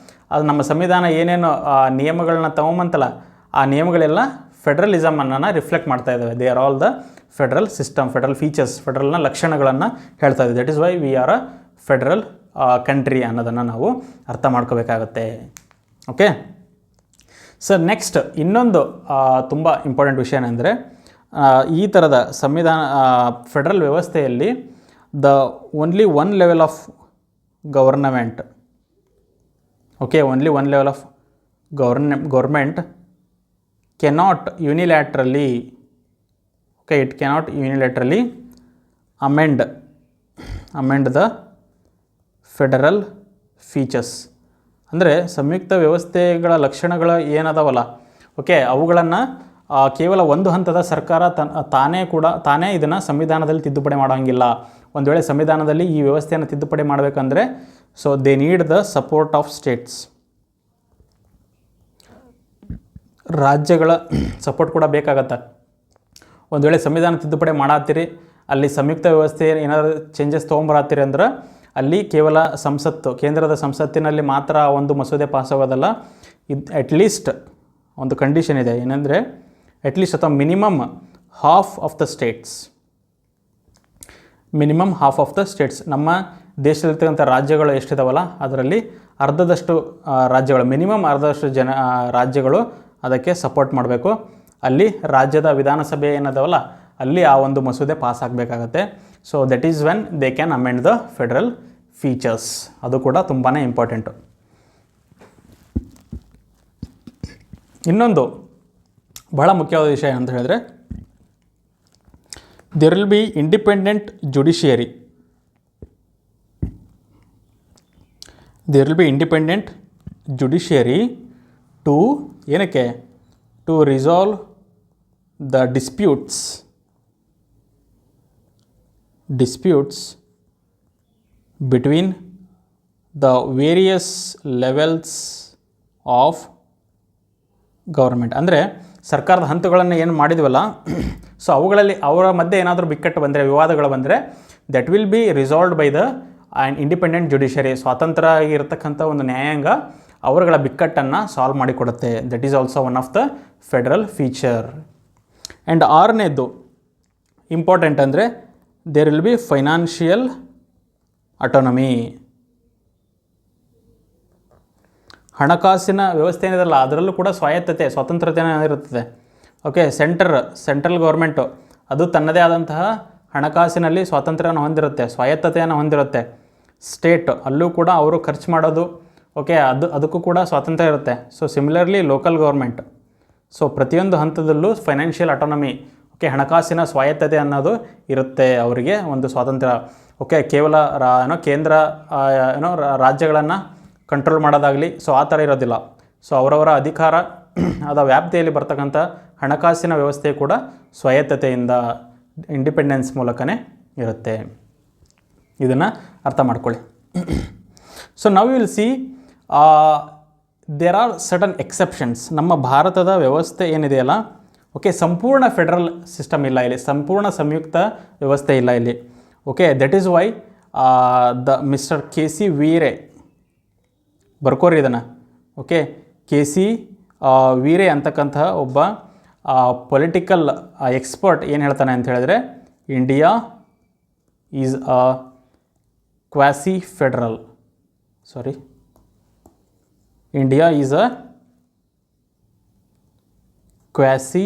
ಅದು ನಮ್ಮ ಸಂವಿಧಾನ ಏನೇನು ನಿಯಮಗಳನ್ನ ತಗೊಂಬಂತಲ್ಲ, ಆ ನಿಯಮಗಳೆಲ್ಲ ಫೆಡರಲಿಸಮನ್ನು ರಿಫ್ಲೆಕ್ಟ್ ಮಾಡ್ತಾ ಇದ್ದಾವೆ. They are all the federal system, federal features, ಫೆಡರಲ್ನ ಲಕ್ಷಣಗಳನ್ನು ಹೇಳ್ತಾ ಇದೆ. That is why we are a federal country ಅನ್ನೋದನ್ನು ನಾವು ಅರ್ಥ ಮಾಡ್ಕೋಬೇಕಾಗತ್ತೆ. ಓಕೆ ಸರ್, ನೆಕ್ಸ್ಟ್ ಇನ್ನೊಂದು ತುಂಬ ಇಂಪಾರ್ಟೆಂಟ್ ವಿಷಯ ಏನಂದರೆ, ಈ ಥರದ ಸಂವಿಧಾನ ಫೆಡರಲ್ ವ್ಯವಸ್ಥೆಯಲ್ಲಿ the only one level of government, okay, only one level of government cannot unilaterally, okay, it cannot unilaterally amend the federal features. ಅಂದರೆ ಸಂಯುಕ್ತ ವ್ಯವಸ್ಥೆಗಳ ಲಕ್ಷಣಗಳು ಏನದಾವಲ್ಲ, ಓಕೆ, ಅವುಗಳನ್ನು ಕೇವಲ ಒಂದು ಹಂತದ ಸರ್ಕಾರ ತಾನೇ ಇದನ್ನು ಸಂವಿಧಾನದಲ್ಲಿ ತಿದ್ದುಪಡಿ ಮಾಡೋಂಗಿಲ್ಲ. ಒಂದು ವೇಳೆ ಸಂವಿಧಾನದಲ್ಲಿ ಈ ವ್ಯವಸ್ಥೆಯನ್ನು ತಿದ್ದುಪಡಿ ಮಾಡಬೇಕಂದ್ರೆ so they need the support of States. ರಾಜ್ಯಗಳ ಸಪೋರ್ಟ್ ಕೂಡ ಬೇಕಾಗತ್ತೆ. ಒಂದು ವೇಳೆ ಸಂವಿಧಾನ ತಿದ್ದುಪಡಿ ಮಾಡತ್ತೀರಿ, ಅಲ್ಲಿ ಸಂಯುಕ್ತ ವ್ಯವಸ್ಥೆ ಏನಾದರೂ ಚೇಂಜಸ್ ತೊಗೊಂಬರತ್ತೀರಿ ಅಂದ್ರೆ ಅಲ್ಲಿ ಕೇವಲ ಸಂಸತ್ತು, ಕೇಂದ್ರದ ಸಂಸತ್ತಿನಲ್ಲಿ ಮಾತ್ರ ಒಂದು ಮಸೂದೆ ಪಾಸ್ ಆಗೋದಲ್ಲ. ಇದು ಅಟ್ಲೀಸ್ಟ್ ಒಂದು ಕಂಡೀಷನ್ ಇದೆ, ಏನಂದರೆ ಅಟ್ಲೀಸ್ಟ್ ಅಥವಾ minimum half of the States, minimum half of the States, ನಮ್ಮ ದೇಶದಲ್ಲಿರ್ತಕ್ಕಂಥ ರಾಜ್ಯಗಳು ಎಷ್ಟಿದಾವಲ್ಲ ಅದರಲ್ಲಿ ಅರ್ಧದಷ್ಟು ರಾಜ್ಯಗಳು, ಮಿನಿಮಮ್ ಅರ್ಧದಷ್ಟು ರಾಜ್ಯಗಳು ಅದಕ್ಕೆ ಸಪೋರ್ಟ್ ಮಾಡಬೇಕು. ಅಲ್ಲಿ ರಾಜ್ಯದ ವಿಧಾನಸಭೆ ಏನದಾವಲ್ಲ ಅಲ್ಲಿ ಆ ಒಂದು ಮಸೂದೆ ಪಾಸ್ ಆಗಬೇಕಾಗತ್ತೆ. So that is when they can amend the federal features. ಅದು ಕೂಡ ತುಂಬಾ ಇಂಪಾರ್ಟೆಂಟು. ಇನ್ನೊಂದು ಬಹಳ ಮುಖ್ಯವಾದ ವಿಷಯ ಅಂತ ಹೇಳಿದ್ರೆ, there will be independent judiciary. There will be independent judiciary to ಏನಕ್ಕೆ, to resolve the disputes between the various levels of government. ಅಂದರೆ ಸರ್ಕಾರದ ಹಂತಗಳನ್ನು ಏನು ಮಾಡಿದ್ವಲ್ಲ ಸೊ ಅವುಗಳಲ್ಲಿ ಅವರ ಮಧ್ಯೆ ಏನಾದರೂ ಬಿಕ್ಕಟ್ಟು ಬಂದರೆ, ವಿವಾದಗಳು ಬಂದರೆ that will be resolved by the independent judiciary. ಸ್ವಾತಂತ್ರ್ಯ ಆಗಿರ್ತಕ್ಕಂಥ ಒಂದು ನ್ಯಾಯಾಂಗ ಅವರುಗಳ ಬಿಕ್ಕಟ್ಟನ್ನು ಸಾಲ್ವ್ ಮಾಡಿಕೊಡುತ್ತೆ. That is also one of the federal feature. And ಆರನೇದು ಇಂಪಾರ್ಟೆಂಟ್ ಅಂದರೆ there will be financial autonomy. ಹಣಕಾಸಿನ ವ್ಯವಸ್ಥೆ ಏನಿದೆಲ್ಲ ಅದರಲ್ಲೂ ಕೂಡ ಸ್ವಾಯತ್ತತೆ, ಸ್ವತಂತ್ರತೆ ಇರುತ್ತದೆ. ಓಕೆ, ಸೆಂಟ್ರಲ್ ಗೌರ್ಮೆಂಟು ಅದು ತನ್ನದೇ ಆದಂತಹ ಹಣಕಾಸಿನಲ್ಲಿ ಸ್ವಾತಂತ್ರ್ಯವನ್ನು ಹೊಂದಿರುತ್ತೆ, ಸ್ವಾಯತ್ತತೆಯನ್ನು ಹೊಂದಿರುತ್ತೆ. ಸ್ಟೇಟ್ ಅಲ್ಲೂ ಕೂಡ ಅವರು ಖರ್ಚು ಮಾಡೋದು, ಓಕೆ, ಅದಕ್ಕೂ ಕೂಡ ಸ್ವಾತಂತ್ರ್ಯ ಇರುತ್ತೆ. So similarly local government, so ಪ್ರತಿಯೊಂದು ಹಂತದಲ್ಲೂ ಫೈನಾನ್ಷಿಯಲ್ ಅಟೋನಮಿ, ಓಕೆ, ಹಣಕಾಸಿನ ಸ್ವಾಯತ್ತತೆ ಅನ್ನೋದು ಇರುತ್ತೆ ಅವರಿಗೆ, ಒಂದು ಸ್ವಾತಂತ್ರ್ಯ. ಓಕೆ, ಕೇವಲ ಕೇಂದ್ರ ರಾಜ್ಯಗಳನ್ನು ಕಂಟ್ರೋಲ್ ಮಾಡೋದಾಗಲಿ ಸೊ ಆ ಥರ ಇರೋದಿಲ್ಲ. ಸೊ ಅವರವರ ಅಧಿಕಾರ ಅದ ವ್ಯಾಪ್ತಿಯಲ್ಲಿ ಬರ್ತಕ್ಕಂಥ ಹಣಕಾಸಿನ ವ್ಯವಸ್ಥೆ ಕೂಡ ಸ್ವಾಯತ್ತತೆಯಿಂದ, ಇಂಡಿಪೆಂಡೆನ್ಸ್ ಮೂಲಕನೇ ಇರುತ್ತೆ. ಇದನ್ನು ಅರ್ಥ ಮಾಡ್ಕೊಳ್ಳಿ. ಸೊ ನಾವು will see there are certain exceptions. ನಮ್ಮ ಭಾರತದ ವ್ಯವಸ್ಥೆ ಏನಿದೆಯಲ್ಲ, ಓಕೆ, ಸಂಪೂರ್ಣ ಫೆಡರಲ್ ಸಿಸ್ಟಮ್ ಇಲ್ಲ ಇಲ್ಲಿ, ಸಂಪೂರ್ಣ ಸಂಯುಕ್ತ ವ್ಯವಸ್ಥೆ ಇಲ್ಲ ಇಲ್ಲಿ. Okay, that is why mister KC Wheare ಬರ್ಕೋರಿ ಇದನ್ನು. ಓಕೆ, KC ವೀರೆ ಅಂತಕ್ಕಂತಹ ಒಬ್ಬ ಪೊಲಿಟಿಕಲ್ ಎಕ್ಸ್ಪರ್ಟ್ ಏನು ಹೇಳ್ತಾನೆ ಅಂತ ಹೇಳಿದ್ರೆ, India is a quasi federal, India is a quasi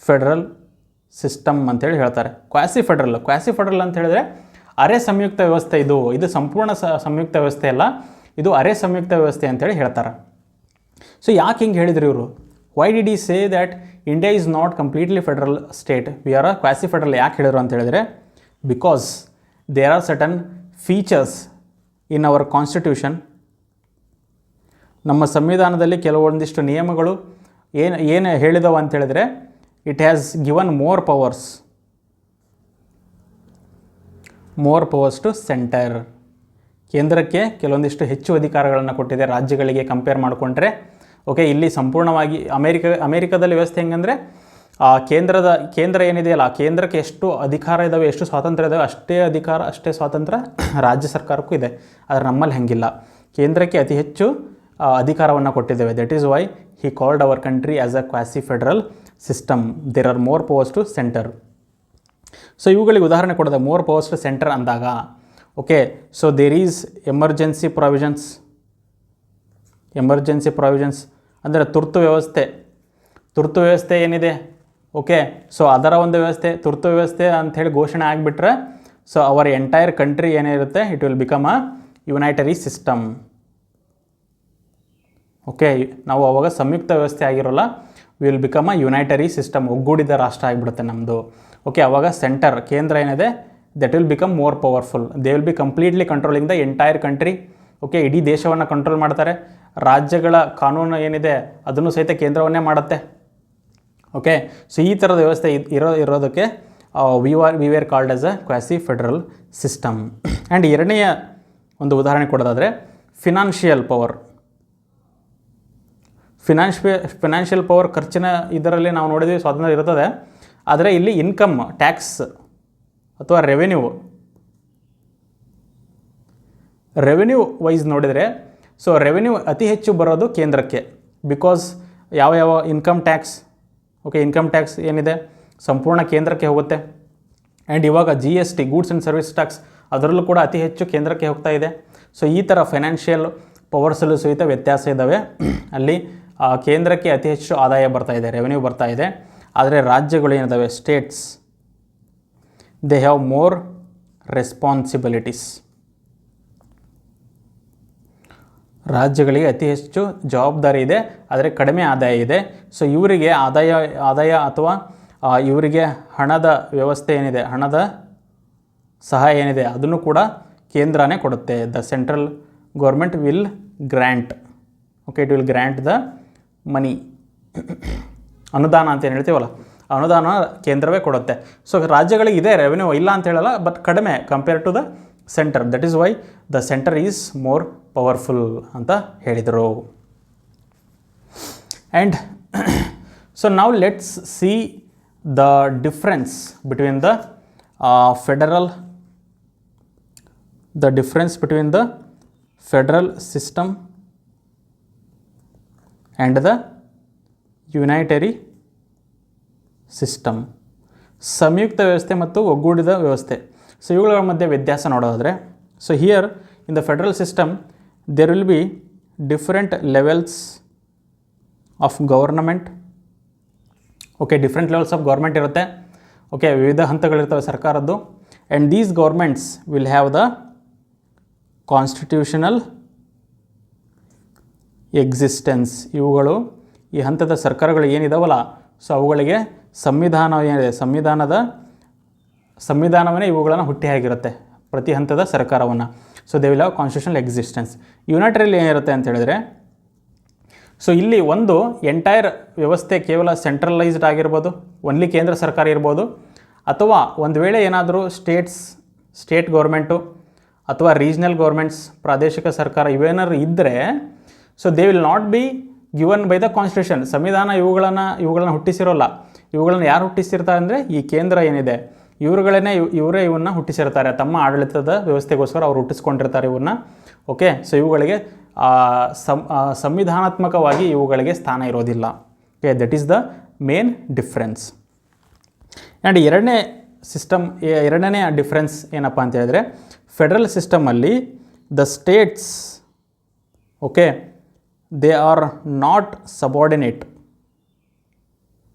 federal system ಅಂತೇಳಿ ಹೇಳ್ತಾರೆ. ಕ್ವಾಸಿ ಫೆಡರಲ್ ಅಂತ ಹೇಳಿದ್ರೆ ಅರೆ ಸಂಯುಕ್ತ ವ್ಯವಸ್ಥೆ, ಇದು ಸಂಪೂರ್ಣ ಸಂಯುಕ್ತ ವ್ಯವಸ್ಥೆ ಅಲ್ಲ, ಇದು ಅರೆ ಸಂಯುಕ್ತ ವ್ಯವಸ್ಥೆ ಅಂತೇಳಿ ಹೇಳ್ತಾರೆ. ಸೊ ಯಾಕೆ ಹಿಂಗೆ ಹೇಳಿದ್ರು ಇವರು? Why did he say that India is not completely federal state, we are a quasi federal? ಯಾಕೆ ಹೇಳಿದ್ರು ಅಂತ ಹೇಳಿದ್ರೆ, because there are certain features in our constitution. ನಮ್ಮ ಸಂವಿಧಾನದಲ್ಲಿ ಕೆಲವೊಂದಿಷ್ಟು ನಿಯಮಗಳು ಏನು ಹೇಳಿದವು ಅಂತ ಹೇಳಿದ್ರೆ, it has given more powers to center. ಕೇಂದ್ರಕ್ಕೆ ಕೆಲವೊಂದಿಷ್ಟು ಹೆಚ್ಚು ಅಧಿಕಾರಗಳನ್ನು ಕೊಟ್ಟಿದೆ ರಾಜ್ಯಗಳಿಗೆ ಕಂಪೇರ್ ಮಾಡಿಕೊಂಡ್ರೆ. ಓಕೆ, ಇಲ್ಲಿ ಸಂಪೂರ್ಣವಾಗಿ ಅಮೇರಿಕಾದಲ್ಲಿ ವ್ಯವಸ್ಥೆ ಹೆಂಗಂದರೆ, ಕೇಂದ್ರ ಏನಿದೆಯಲ್ಲ, ಕೇಂದ್ರಕ್ಕೆ ಎಷ್ಟು ಅಧಿಕಾರ ಇದ್ದಾವೆ, ಎಷ್ಟು ಸ್ವಾತಂತ್ರ್ಯ ಇದ್ದಾವೆ, ಅಷ್ಟೇ ಅಧಿಕಾರ ಅಷ್ಟೇ ಸ್ವಾತಂತ್ರ್ಯ ರಾಜ್ಯ ಸರ್ಕಾರಕ್ಕೂ ಇದೆ. ಆದರೆ ನಮ್ಮಲ್ಲಿ ಹಾಗಿಲ್ಲ, ಕೇಂದ್ರಕ್ಕೆ ಅತಿ ಹೆಚ್ಚು ಅಧಿಕಾರವನ್ನು ಕೊಟ್ಟಿದ್ದೇವೆ. That is why he called our country as a quasi federal system. There are more powers to center. So ಇವುಗಳಿಗೆ ಉದಾಹರಣೆ ಕೊಡೋದು, ಮೋರ್ ಪವರ್ಸ್ ಟು ಸೆಂಟರ್ ಅಂದಾಗ, okay, so there is emergency provisions ಅಂದರೆ ತುರ್ತು ವ್ಯವಸ್ಥೆ ಏನಿದೆ, ಓಕೆ, ಸೊ ಅದರ ಒಂದು ವ್ಯವಸ್ಥೆ, ತುರ್ತು ವ್ಯವಸ್ಥೆ ಅಂಥೇಳಿ ಘೋಷಣೆ ಆಗಿಬಿಟ್ರೆ, ಸೊ ಅವರ್ ಎಂಟೈರ್ ಕಂಟ್ರಿ ಏನಿರುತ್ತೆ, it will become a unitary system. Okay, ನಾವು ಅವಾಗ ಸಂಯುಕ್ತ ವ್ಯವಸ್ಥೆ ಆಗಿರೋಲ್ಲ, will become a unitary system, ಒಗ್ಗೂಡಿದ ರಾಷ್ಟ್ರ ಆಗಿಬಿಡುತ್ತೆ ನಮ್ಮದು. ಓಕೆ, ಅವಾಗ ಸೆಂಟರ್ ಕೇಂದ್ರ ಏನಿದೆ, that will become more powerful. They will be completely controlling the entire country. Okay, ಇಡೀ ದೇಶವನ್ನು ಕಂಟ್ರೋಲ್ ಮಾಡ್ತಾರೆ. ರಾಜ್ಯಗಳ ಕಾನೂನು ಏನಿದೆ ಅದನ್ನು ಸಹಿತ ಕೇಂದ್ರವನ್ನೇ ಮಾಡುತ್ತೆ. ಓಕೆ, ಸೊ ಈ ಥರದ ವ್ಯವಸ್ಥೆ ಇರೋದಕ್ಕೆ we were called as a quasi federal system. And ಎರಡನೆಯ ಒಂದು ಉದಾಹರಣೆ ಕೊಡೋದಾದರೆ ಫಿನಾನ್ಷಿಯಲ್ ಪವರ್. ಫಿನಾನ್ಷಿಯಲ್ ಪವರ್ ಖರ್ಚಿನ ಇದರಲ್ಲಿ ನಾವು ನೋಡಿದ್ವಿ ಸ್ವಾತಂತ್ರ್ಯ ಇರ್ತದೆ, ಆದರೆ ಇಲ್ಲಿ ಇನ್ಕಮ್ ಟ್ಯಾಕ್ಸ್ ಅಥವಾ ರೆವೆನ್ಯೂ ವೈಸ್ ನೋಡಿದರೆ, ಸೊ ರೆವೆನ್ಯೂ ಅತಿ ಹೆಚ್ಚು ಬರೋದು ಕೇಂದ್ರಕ್ಕೆ. ಬಿಕಾಸ್ ಯಾವ ಇನ್ಕಮ್ ಟ್ಯಾಕ್ಸ್, ಇನ್ಕಮ್ ಟ್ಯಾಕ್ಸ್ ಏನಿದೆ ಸಂಪೂರ್ಣ ಕೇಂದ್ರಕ್ಕೆ ಹೋಗುತ್ತೆ. ಆ್ಯಂಡ್ ಇವಾಗ GST, goods and service tax, ಅದರಲ್ಲೂ ಕೂಡ ಅತಿ ಹೆಚ್ಚು ಕೇಂದ್ರಕ್ಕೆ ಹೋಗ್ತಾ ಇದೆ. ಸೊ ಈ ಥರ ಫೈನಾನ್ಷಿಯಲ್ ಪವರ್ಸಲ್ಲೂ ಸಹಿತ ವ್ಯತ್ಯಾಸ ಇದ್ದಾವೆ. ಅಲ್ಲಿ ಕೇಂದ್ರಕ್ಕೆ ಅತಿ ಹೆಚ್ಚು ಆದಾಯ ಬರ್ತಾ ಇದೆ, ರೆವೆನ್ಯೂ ಬರ್ತಾ ಇದೆ. ಆದರೆ ರಾಜ್ಯಗಳು ಏನಿದ್ದಾವೆ, states, they have more responsibilities. ರಾಜ್ಯಗಳಿಗೆ ಅತಿ ಹೆಚ್ಚು ಜವಾಬ್ದಾರಿ ಇದೆ, ಆದರೆ ಕಡಿಮೆ ಆದಾಯ ಇದೆ. ಸೊ ಇವರಿಗೆ ಆದಾಯ ಅಥವಾ ಇವರಿಗೆ ಹಣದ ವ್ಯವಸ್ಥೆ ಏನಿದೆ, ಹಣದ ಸಹಾಯ ಏನಿದೆ, ಅದನ್ನು ಕೂಡ ಕೇಂದ್ರನೇ ಕೊಡುತ್ತೆ. The central government will grant, it will grant the money. ಅನುದಾನ ಅಂತ ಏನು ಹೇಳ್ತೀವಲ್ಲ, ಅನುದಾನ ಕೇಂದ್ರವೇ ಕೊಡುತ್ತೆ. ಸೊ ರಾಜ್ಯಗಳಿಗೆ ಇದೆ ರೆವೆನ್ಯೂ, ಇಲ್ಲ ಅಂತ ಹೇಳಲ್ಲ, ಬಟ್ ಕಡಿಮೆ compare to the centre. That is why the centre is more powerful ಅಂತ ಹೇಳಿದರು. ಆ್ಯಂಡ್ ಸೊ ನಾವು let's see the difference between the federal system and the unitary system. ಸಂಯುಕ್ತ ವ್ಯವಸ್ಥೆ ಮತ್ತು ಒಗ್ಗೂಡಿದ ವ್ಯವಸ್ಥೆ. ಸೊ ಇವುಗಳ ಮಧ್ಯೆ ವ್ಯತ್ಯಾಸ ನೋಡೋದಾದರೆ, so here in the federal system there will be different levels of government. Different levels of government ಇರುತ್ತೆ. ವಿವಿಧ ಹಂತಗಳಿರ್ತವೆ ಸರ್ಕಾರದ್ದು. And these governments will have the constitutional existence. ಇವುಗಳು, ಈ ಹಂತದ ಸರ್ಕಾರಗಳು ಏನಿದಾವಲ್ಲ, ಸೊ ಅವುಗಳಿಗೆ ಸಂವಿಧಾನ ಏನಿದೆ, ಸಂವಿಧಾನವೇ ಇವುಗಳನ್ನು ಹುಟ್ಟಿ ಆಗಿರುತ್ತೆ, ಪ್ರತಿ ಹಂತದ ಸರ್ಕಾರವನ್ನು. So they will have constitutional existence. ಯುನೈಟರಿಯಲ್ಲಿ ಏನಿರುತ್ತೆ ಅಂತ ಹೇಳಿದರೆ, ಸೊ ಇಲ್ಲಿ ಒಂದು ಎಂಟೈರ್ ವ್ಯವಸ್ಥೆ ಕೇವಲ ಸೆಂಟ್ರಲೈಸ್ಡ್ ಆಗಿರ್ಬೋದು, ಒನ್ಲಿ ಕೇಂದ್ರ ಸರ್ಕಾರ ಇರ್ಬೋದು, ಅಥವಾ ಒಂದು ವೇಳೆ ಏನಾದರೂ ಸ್ಟೇಟ್ ಗೌರ್ಮೆಂಟು ಅಥವಾ ರೀಜ್ನಲ್ ಗೌರ್ಮೆಂಟ್ಸ್, ಪ್ರಾದೇಶಿಕ ಸರ್ಕಾರ ಇವೇನಾದ್ರು ಇದ್ದರೆ, so they will not be given by the constitution. ಸಂವಿಧಾನ ಇವುಗಳನ್ನು ಹುಟ್ಟಿಸಿರೋಲ್ಲ. ಇವುಗಳನ್ನು ಯಾರು ಹುಟ್ಟಿಸಿರ್ತಾರೆ ಅಂದರೆ ಈ ಕೇಂದ್ರ ಏನಿದೆ, ಇವರೇ ಇವನ್ನ ಹುಟ್ಟಿಸಿರ್ತಾರೆ. ತಮ್ಮ ಆಡಳಿತದ ವ್ಯವಸ್ಥೆಗೋಸ್ಕರ ಅವರು ಹುಟ್ಟಿಸ್ಕೊಂಡಿರ್ತಾರೆ ಇವನ್ನ. ಸೊ ಇವುಗಳಿಗೆ ಸಂವಿಧಾನಾತ್ಮಕವಾಗಿ ಇವುಗಳಿಗೆ ಸ್ಥಾನ ಇರೋದಿಲ್ಲ. That is the main difference. And ಎರಡನೇ ಡಿಫ್ರೆನ್ಸ್ ಏನಪ್ಪ ಅಂತ ಹೇಳಿದ್ರೆ, ಫೆಡರಲ್ ಸಿಸ್ಟಮಲ್ಲಿ the states they are not subordinate.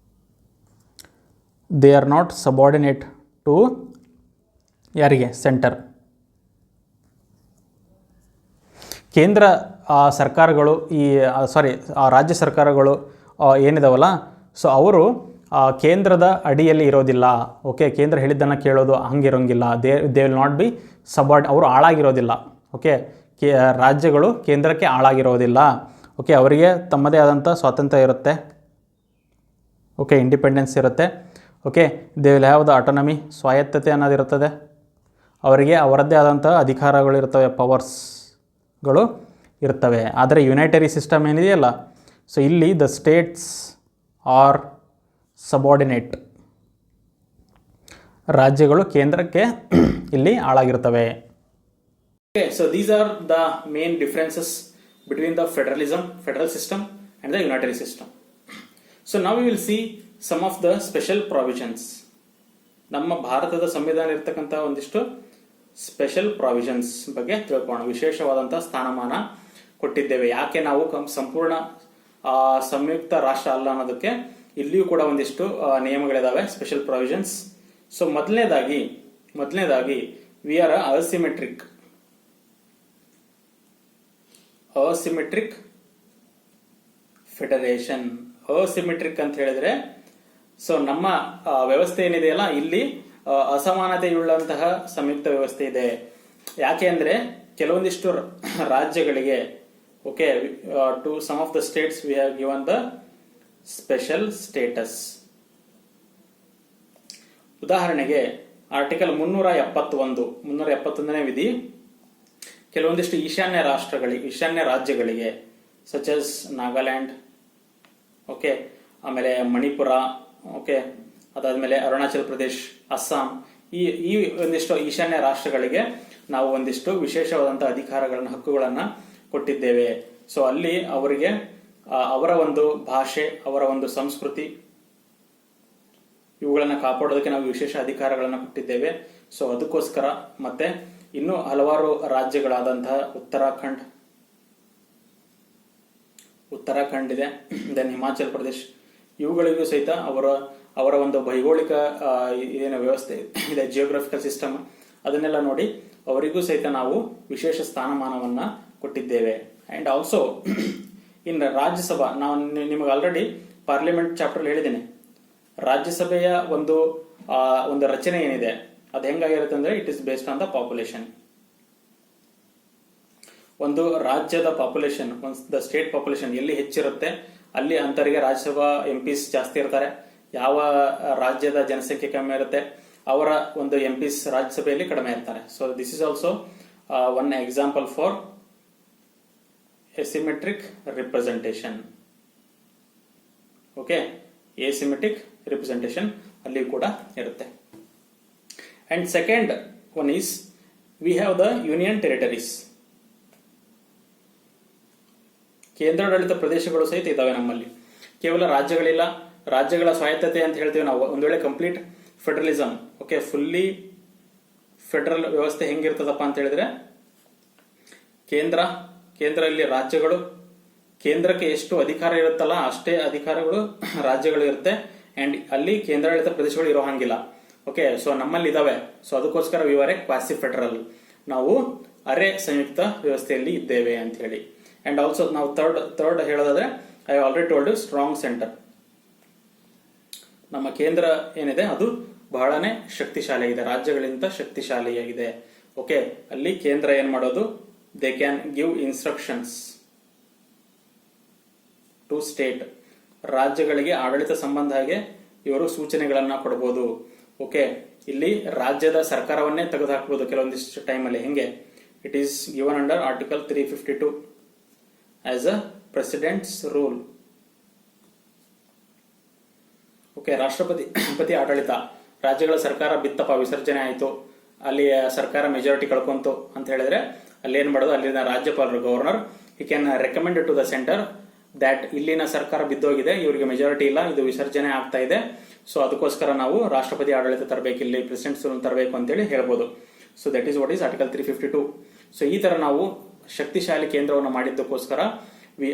They are not subordinate to ಯಾರಿಗೆ? ಸೆಂಟರ್. ಕೇಂದ್ರ ಸರ್ಕಾರಗಳು ರಾಜ್ಯ ಸರ್ಕಾರಗಳು ಏನಿದಾವಲ್ಲ, ಸೊ ಅವರು ಕೇಂದ್ರದ ಅಡಿಯಲ್ಲಿ ಇರೋದಿಲ್ಲ. ಕೇಂದ್ರ ಹೇಳಿದ್ದನ್ನು ಕೇಳೋದು ಹಂಗಿರೋಂಗಿಲ್ಲ. ದೇ ವಿಲ್ ನಾಟ್ ಬಿ ಅವರು ಆಳಾಗಿರೋದಿಲ್ಲ. ರಾಜ್ಯಗಳು ಕೇಂದ್ರಕ್ಕೆ ಆಳಾಗಿರೋದಿಲ್ಲ. ಅವರಿಗೆ ತಮ್ಮದೇ ಆದಂಥ ಸ್ವಾತಂತ್ರ್ಯ ಇರುತ್ತೆ. ಇಂಡಿಪೆಂಡೆನ್ಸ್ ಇರುತ್ತೆ. They will have the autonomy, ಸ್ವಾಯತ್ತತೆ ಅನ್ನೋದಿರುತ್ತದೆ. ಅವರಿಗೆ ಅವರದ್ದೇ ಆದಂಥ ಅಧಿಕಾರಗಳಿರ್ತವೆ, ಪವರ್ಸ್ಗಳು ಇರ್ತವೆ. ಆದರೆ ಯುನೈಟರಿ ಸಿಸ್ಟಮ್ ಏನಿದೆಯಲ್ಲ, ಸೊ ಇಲ್ಲಿ ದ ಸ್ಟೇಟ್ಸ್ ಆರ್ ಸಬಾರ್ಡಿನೇಟ್. ರಾಜ್ಯಗಳು ಕೇಂದ್ರಕ್ಕೆ ಇಲ್ಲಿ ಆಳಾಗಿರ್ತವೆ. So these are the main differences between the federal system and the unitary system. So ನಾವು will see some of the special provisions. ನಮ್ಮ ಭಾರತದ ಸಂವಿಧಾನ ಇರ್ತಕ್ಕಂಥ ಒಂದಿಷ್ಟು ಸ್ಪೆಷಲ್ ಪ್ರಾವಿಷನ್ಸ್ ಬಗ್ಗೆ ತಿಳ್ಕೊಳ್ಳೋಣ. ವಿಶೇಷವಾದಂಥ ಸ್ಥಾನಮಾನ ಕೊಟ್ಟಿದ್ದೇವೆ. ಯಾಕೆ ನಾವು ಸಂಪೂರ್ಣ ಸಂಯುಕ್ತ ರಾಷ್ಟ್ರ ಅಲ್ಲ ಅನ್ನೋದಕ್ಕೆ ಇಲ್ಲಿಯೂ ಕೂಡ ಒಂದಿಷ್ಟು ನಿಯಮಗಳಿದಾವೆ, ಸ್ಪೆಷಲ್ ಪ್ರಾವಿಷನ್ಸ್. ಸೊ ಮೊದಲನೇದಾಗಿ we are asymmetric federation. Asymmetric ಅಂತ ಹೇಳಿದ್ರೆ, ಸೊ ನಮ್ಮ ವ್ಯವಸ್ಥೆ ಏನಿದೆಯಲ್ಲ, ಇಲ್ಲಿ ಅಸಮಾನತೆಯುಳ್ಳಂತಹ ಸಂಯುಕ್ತ ವ್ಯವಸ್ಥೆ ಇದೆ. ಯಾಕೆ ಅಂದ್ರೆ ಕೆಲವೊಂದಿಷ್ಟು ರಾಜ್ಯಗಳಿಗೆ to some of the states we have given the special status. ಉದಾಹರಣೆಗೆ ಆರ್ಟಿಕಲ್ 371ನೇ ವಿಧಿ ಕೆಲವೊಂದಿಷ್ಟು ಈಶಾನ್ಯ ರಾಜ್ಯಗಳಿಗೆ ಸಚ್ ಎಸ್ ನಾಗಾಲ್ಯಾಂಡ್, ಓಕೆ, ಆಮೇಲೆ ಮಣಿಪುರ, ಓಕೆ, ಅದಾದ್ಮೇಲೆ ಅರುಣಾಚಲ್ ಪ್ರದೇಶ್, ಅಸ್ಸಾಂ, ಈ ಒಂದಿಷ್ಟು ಈಶಾನ್ಯ ರಾಷ್ಟ್ರಗಳಿಗೆ ನಾವು ಒಂದಿಷ್ಟು ವಿಶೇಷವಾದಂತಹ ಅಧಿಕಾರಗಳನ್ನ, ಹಕ್ಕುಗಳನ್ನ ಕೊಟ್ಟಿದ್ದೇವೆ. ಸೊ ಅಲ್ಲಿ ಅವರಿಗೆ ಅವರ ಒಂದು ಭಾಷೆ, ಅವರ ಒಂದು ಸಂಸ್ಕೃತಿ, ಇವುಗಳನ್ನ ಕಾಪಾಡೋದಕ್ಕೆ ನಾವು ವಿಶೇಷ ಅಧಿಕಾರಗಳನ್ನ ಕೊಟ್ಟಿದ್ದೇವೆ. ಸೊ ಅದಕ್ಕೋಸ್ಕರ ಮತ್ತೆ ಇನ್ನು ಹಲವಾರು ರಾಜ್ಯಗಳಾದಂತಹ ಉತ್ತರಾಖಂಡ್ ಇದೆ, ದೆನ್ ಹಿಮಾಚಲ್ ಪ್ರದೇಶ್, ಇವುಗಳಿಗೂ ಸಹಿತ ಅವರ ಒಂದು ಭೌಗೋಳಿಕ ಏನು ವ್ಯವಸ್ಥೆ ಇದೆ, ಜಿಯೋಗ್ರಫಿಕಲ್ ಸಿಸ್ಟಮ್, ಅದನ್ನೆಲ್ಲ ನೋಡಿ ಅವರಿಗೂ ಸಹಿತ ನಾವು ವಿಶೇಷ ಸ್ಥಾನಮಾನವನ್ನ ಕೊಟ್ಟಿದ್ದೇವೆ. ಅಂಡ್ ಆಲ್ಸೋ ಇನ್ ರಾಜ್ಯಸಭಾ, ನಾವು ನಿಮಗೆ ಆಲ್ರೆಡಿ ಪಾರ್ಲಿಮೆಂಟ್ ಚಾಪ್ಟರ್ ಹೇಳಿದ್ದೇನೆ, ರಾಜ್ಯಸಭೆಯ ಒಂದು ರಚನೆ ಏನಿದೆ ಅದು ಹೆಂಗಾಗಿರುತ್ತೆ ಅಂದ್ರೆ it is based on the population. ಒಂದು ರಾಜ್ಯದ ಪಾಪ್ಯುಲೇಷನ್, ದ ಸ್ಟೇಟ್ ಪಾಪ್ಯುಲೇಷನ್ ಎಲ್ಲಿ ಹೆಚ್ಚಿರುತ್ತೆ ಅಲ್ಲಿ ಅಂತರಿಗೆ ರಾಜ್ಯಸಭಾ ಎಂಪಿಸ್ ಜಾಸ್ತಿ ಇರ್ತಾರೆ. ಯಾವ ರಾಜ್ಯದ ಜನಸಂಖ್ಯೆ ಕಮ್ಮಿ ಇರುತ್ತೆ ಅವರ ಒಂದು ಎಂಪಿಸ್ ರಾಜ್ಯಸಭೆಯಲ್ಲಿ ಕಡಿಮೆ ಇರ್ತಾರೆ. So this is also one example for asymmetric representation. Okay, asymmetric representation ಅಲ್ಲಿ ಕೂಡ ಇರುತ್ತೆ. And second one is we have the union territories. ಕೇಂದ್ರಾಡಳಿತ ಪ್ರದೇಶಗಳು ಸಹಿತ ಇದಾವೆ ನಮ್ಮಲ್ಲಿ. ಕೇವಲ ರಾಜ್ಯಗಳಿಲ್ಲ, ರಾಜ್ಯಗಳ ಸ್ವಾಯತ್ತತೆ ಅಂತ ಹೇಳ್ತೀವಿ ನಾವು. ಒಂದ್ ವೇಳೆ complete federalism, okay, fully federal ವ್ಯವಸ್ಥೆ ಹೆಂಗಿರ್ತದಪ್ಪ ಅಂತ ಹೇಳಿದ್ರೆ ಕೇಂದ್ರ ಇಲ್ಲಿ ರಾಜ್ಯಗಳು, ಕೇಂದ್ರಕ್ಕೆ ಎಷ್ಟು ಅಧಿಕಾರ ಇರುತ್ತಲ್ಲ ಅಷ್ಟೇ ಅಧಿಕಾರಗಳು ರಾಜ್ಯಗಳು ಇರುತ್ತೆ. ಅಂಡ್ ಅಲ್ಲಿ ಕೇಂದ್ರಾಡಳಿತ ಪ್ರದೇಶಗಳು ಇರೋ ಹಂಗಿಲ್ಲ. ಓಕೆ, ಸೊ ನಮ್ಮಲ್ಲಿ ಇದಾವೆ. ಸೊ ಅದಕ್ಕೋಸ್ಕರ ವಿವರೆ ಕ್ವಾಸಿ ಫೆಡರಲ್, ನಾವು ಅರೆ ಸಂಯುಕ್ತ ವ್ಯವಸ್ಥೆಯಲ್ಲಿ ಇದ್ದೇವೆ ಅಂತ ಹೇಳಿ. ಅಂಡ್ ಆಲ್ಸೋ ನಾವು ಥರ್ಡ್ ಹೇಳೋದಾದ್ರೆ I already told strong centre. ನಮ್ಮ ಕೇಂದ್ರ ಏನಿದೆ ಅದು ಬಹಳನೇ ಶಕ್ತಿಶಾಲಿಯಾಗಿದೆ, ರಾಜ್ಯಗಳಿಂದ ಶಕ್ತಿಶಾಲಿಯಾಗಿದೆ. ಓಕೆ, ಅಲ್ಲಿ ಕೇಂದ್ರ ಏನ್ ಮಾಡೋದು, they can give instructions to state. ರಾಜ್ಯಗಳಿಗೆ ಆಡಳಿತ ಸಂಬಂಧ ಹಾಗೆ ಇವರು ಸೂಚನೆಗಳನ್ನ ಕೊಡಬಹುದು. ಓಕೆ, ಇಲ್ಲಿ ರಾಜ್ಯದ ಸರ್ಕಾರವನ್ನೇ ತೆಗೆದುಹಾಕಬಹುದು ಕೆಲವೊಂದಿಷ್ಟು ಟೈಮಲ್ಲಿ. ಹೆಂಗೆ, it is given under article 352 as a presidents rule. Okay, ರಾಷ್ಟ್ರಪತಿ ಆಡಳಿತ, ರಾಜ್ಯಗಳ ಸರ್ಕಾರ ಬಿತ್ತಪ್ಪ, ವಿಸರ್ಜನೆ ಆಯಿತು, ಅಲ್ಲಿ ಸರ್ಕಾರ ಮೆಜಾರಿಟಿ ಕಳ್ಕೊಂತು ಅಂತ ಹೇಳಿದ್ರೆ ಅಲ್ಲಿ ಏನ್ ಮಾಡೋದು, ಅಲ್ಲಿನ ರಾಜ್ಯಪಾಲರು, governor, he can recommend to the center that ಇಲ್ಲಿನ ಸರ್ಕಾರ ಬಿದ್ದೋಗಿದೆ, ಇವರಿಗೆ ಮೆಜಾರಿಟಿ ಇಲ್ಲ, ಇದು ವಿಸರ್ಜನೆ ಆಗ್ತಾ ಇದೆ, ಸೊ ಅದಕ್ಕೋಸ್ಕರ ನಾವು ರಾಷ್ಟ್ರಪತಿ ಆಡಳಿತ ತರಬೇಕು, ಇಲ್ಲಿ ಪ್ರೆಸಿಡೆಂಟ್ಸ್ ರೂಲ್ ತರಬೇಕು ಅಂತೇಳಿ ಹೇಳ್ಬೋದು. So that is what is article 352. So ಈ ತರ ನಾವು ಶಕ್ತಿಶಾಲಿ ಕೇಂದ್ರವನ್ನು ಮಾಡಿದ್ದಕ್ಕೋಸ್ಕರ we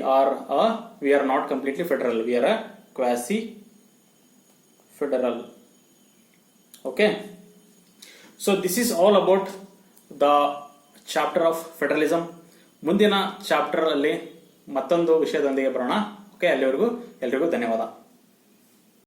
are not completely federal, we are a quasi federal. Okay, so this is all about the chapter of federalism. ಮುಂದಿನ ಚಾಪ್ಟರ್ ಅಲ್ಲಿ ಮತ್ತೊಂದು ವಿಷಯದೊಂದಿಗೆ ಬರೋಣ. ಓಕೆ, ಅಲ್ಲಿವರೆಗೂ ಎಲ್ರಿಗೂ ಧನ್ಯವಾದ.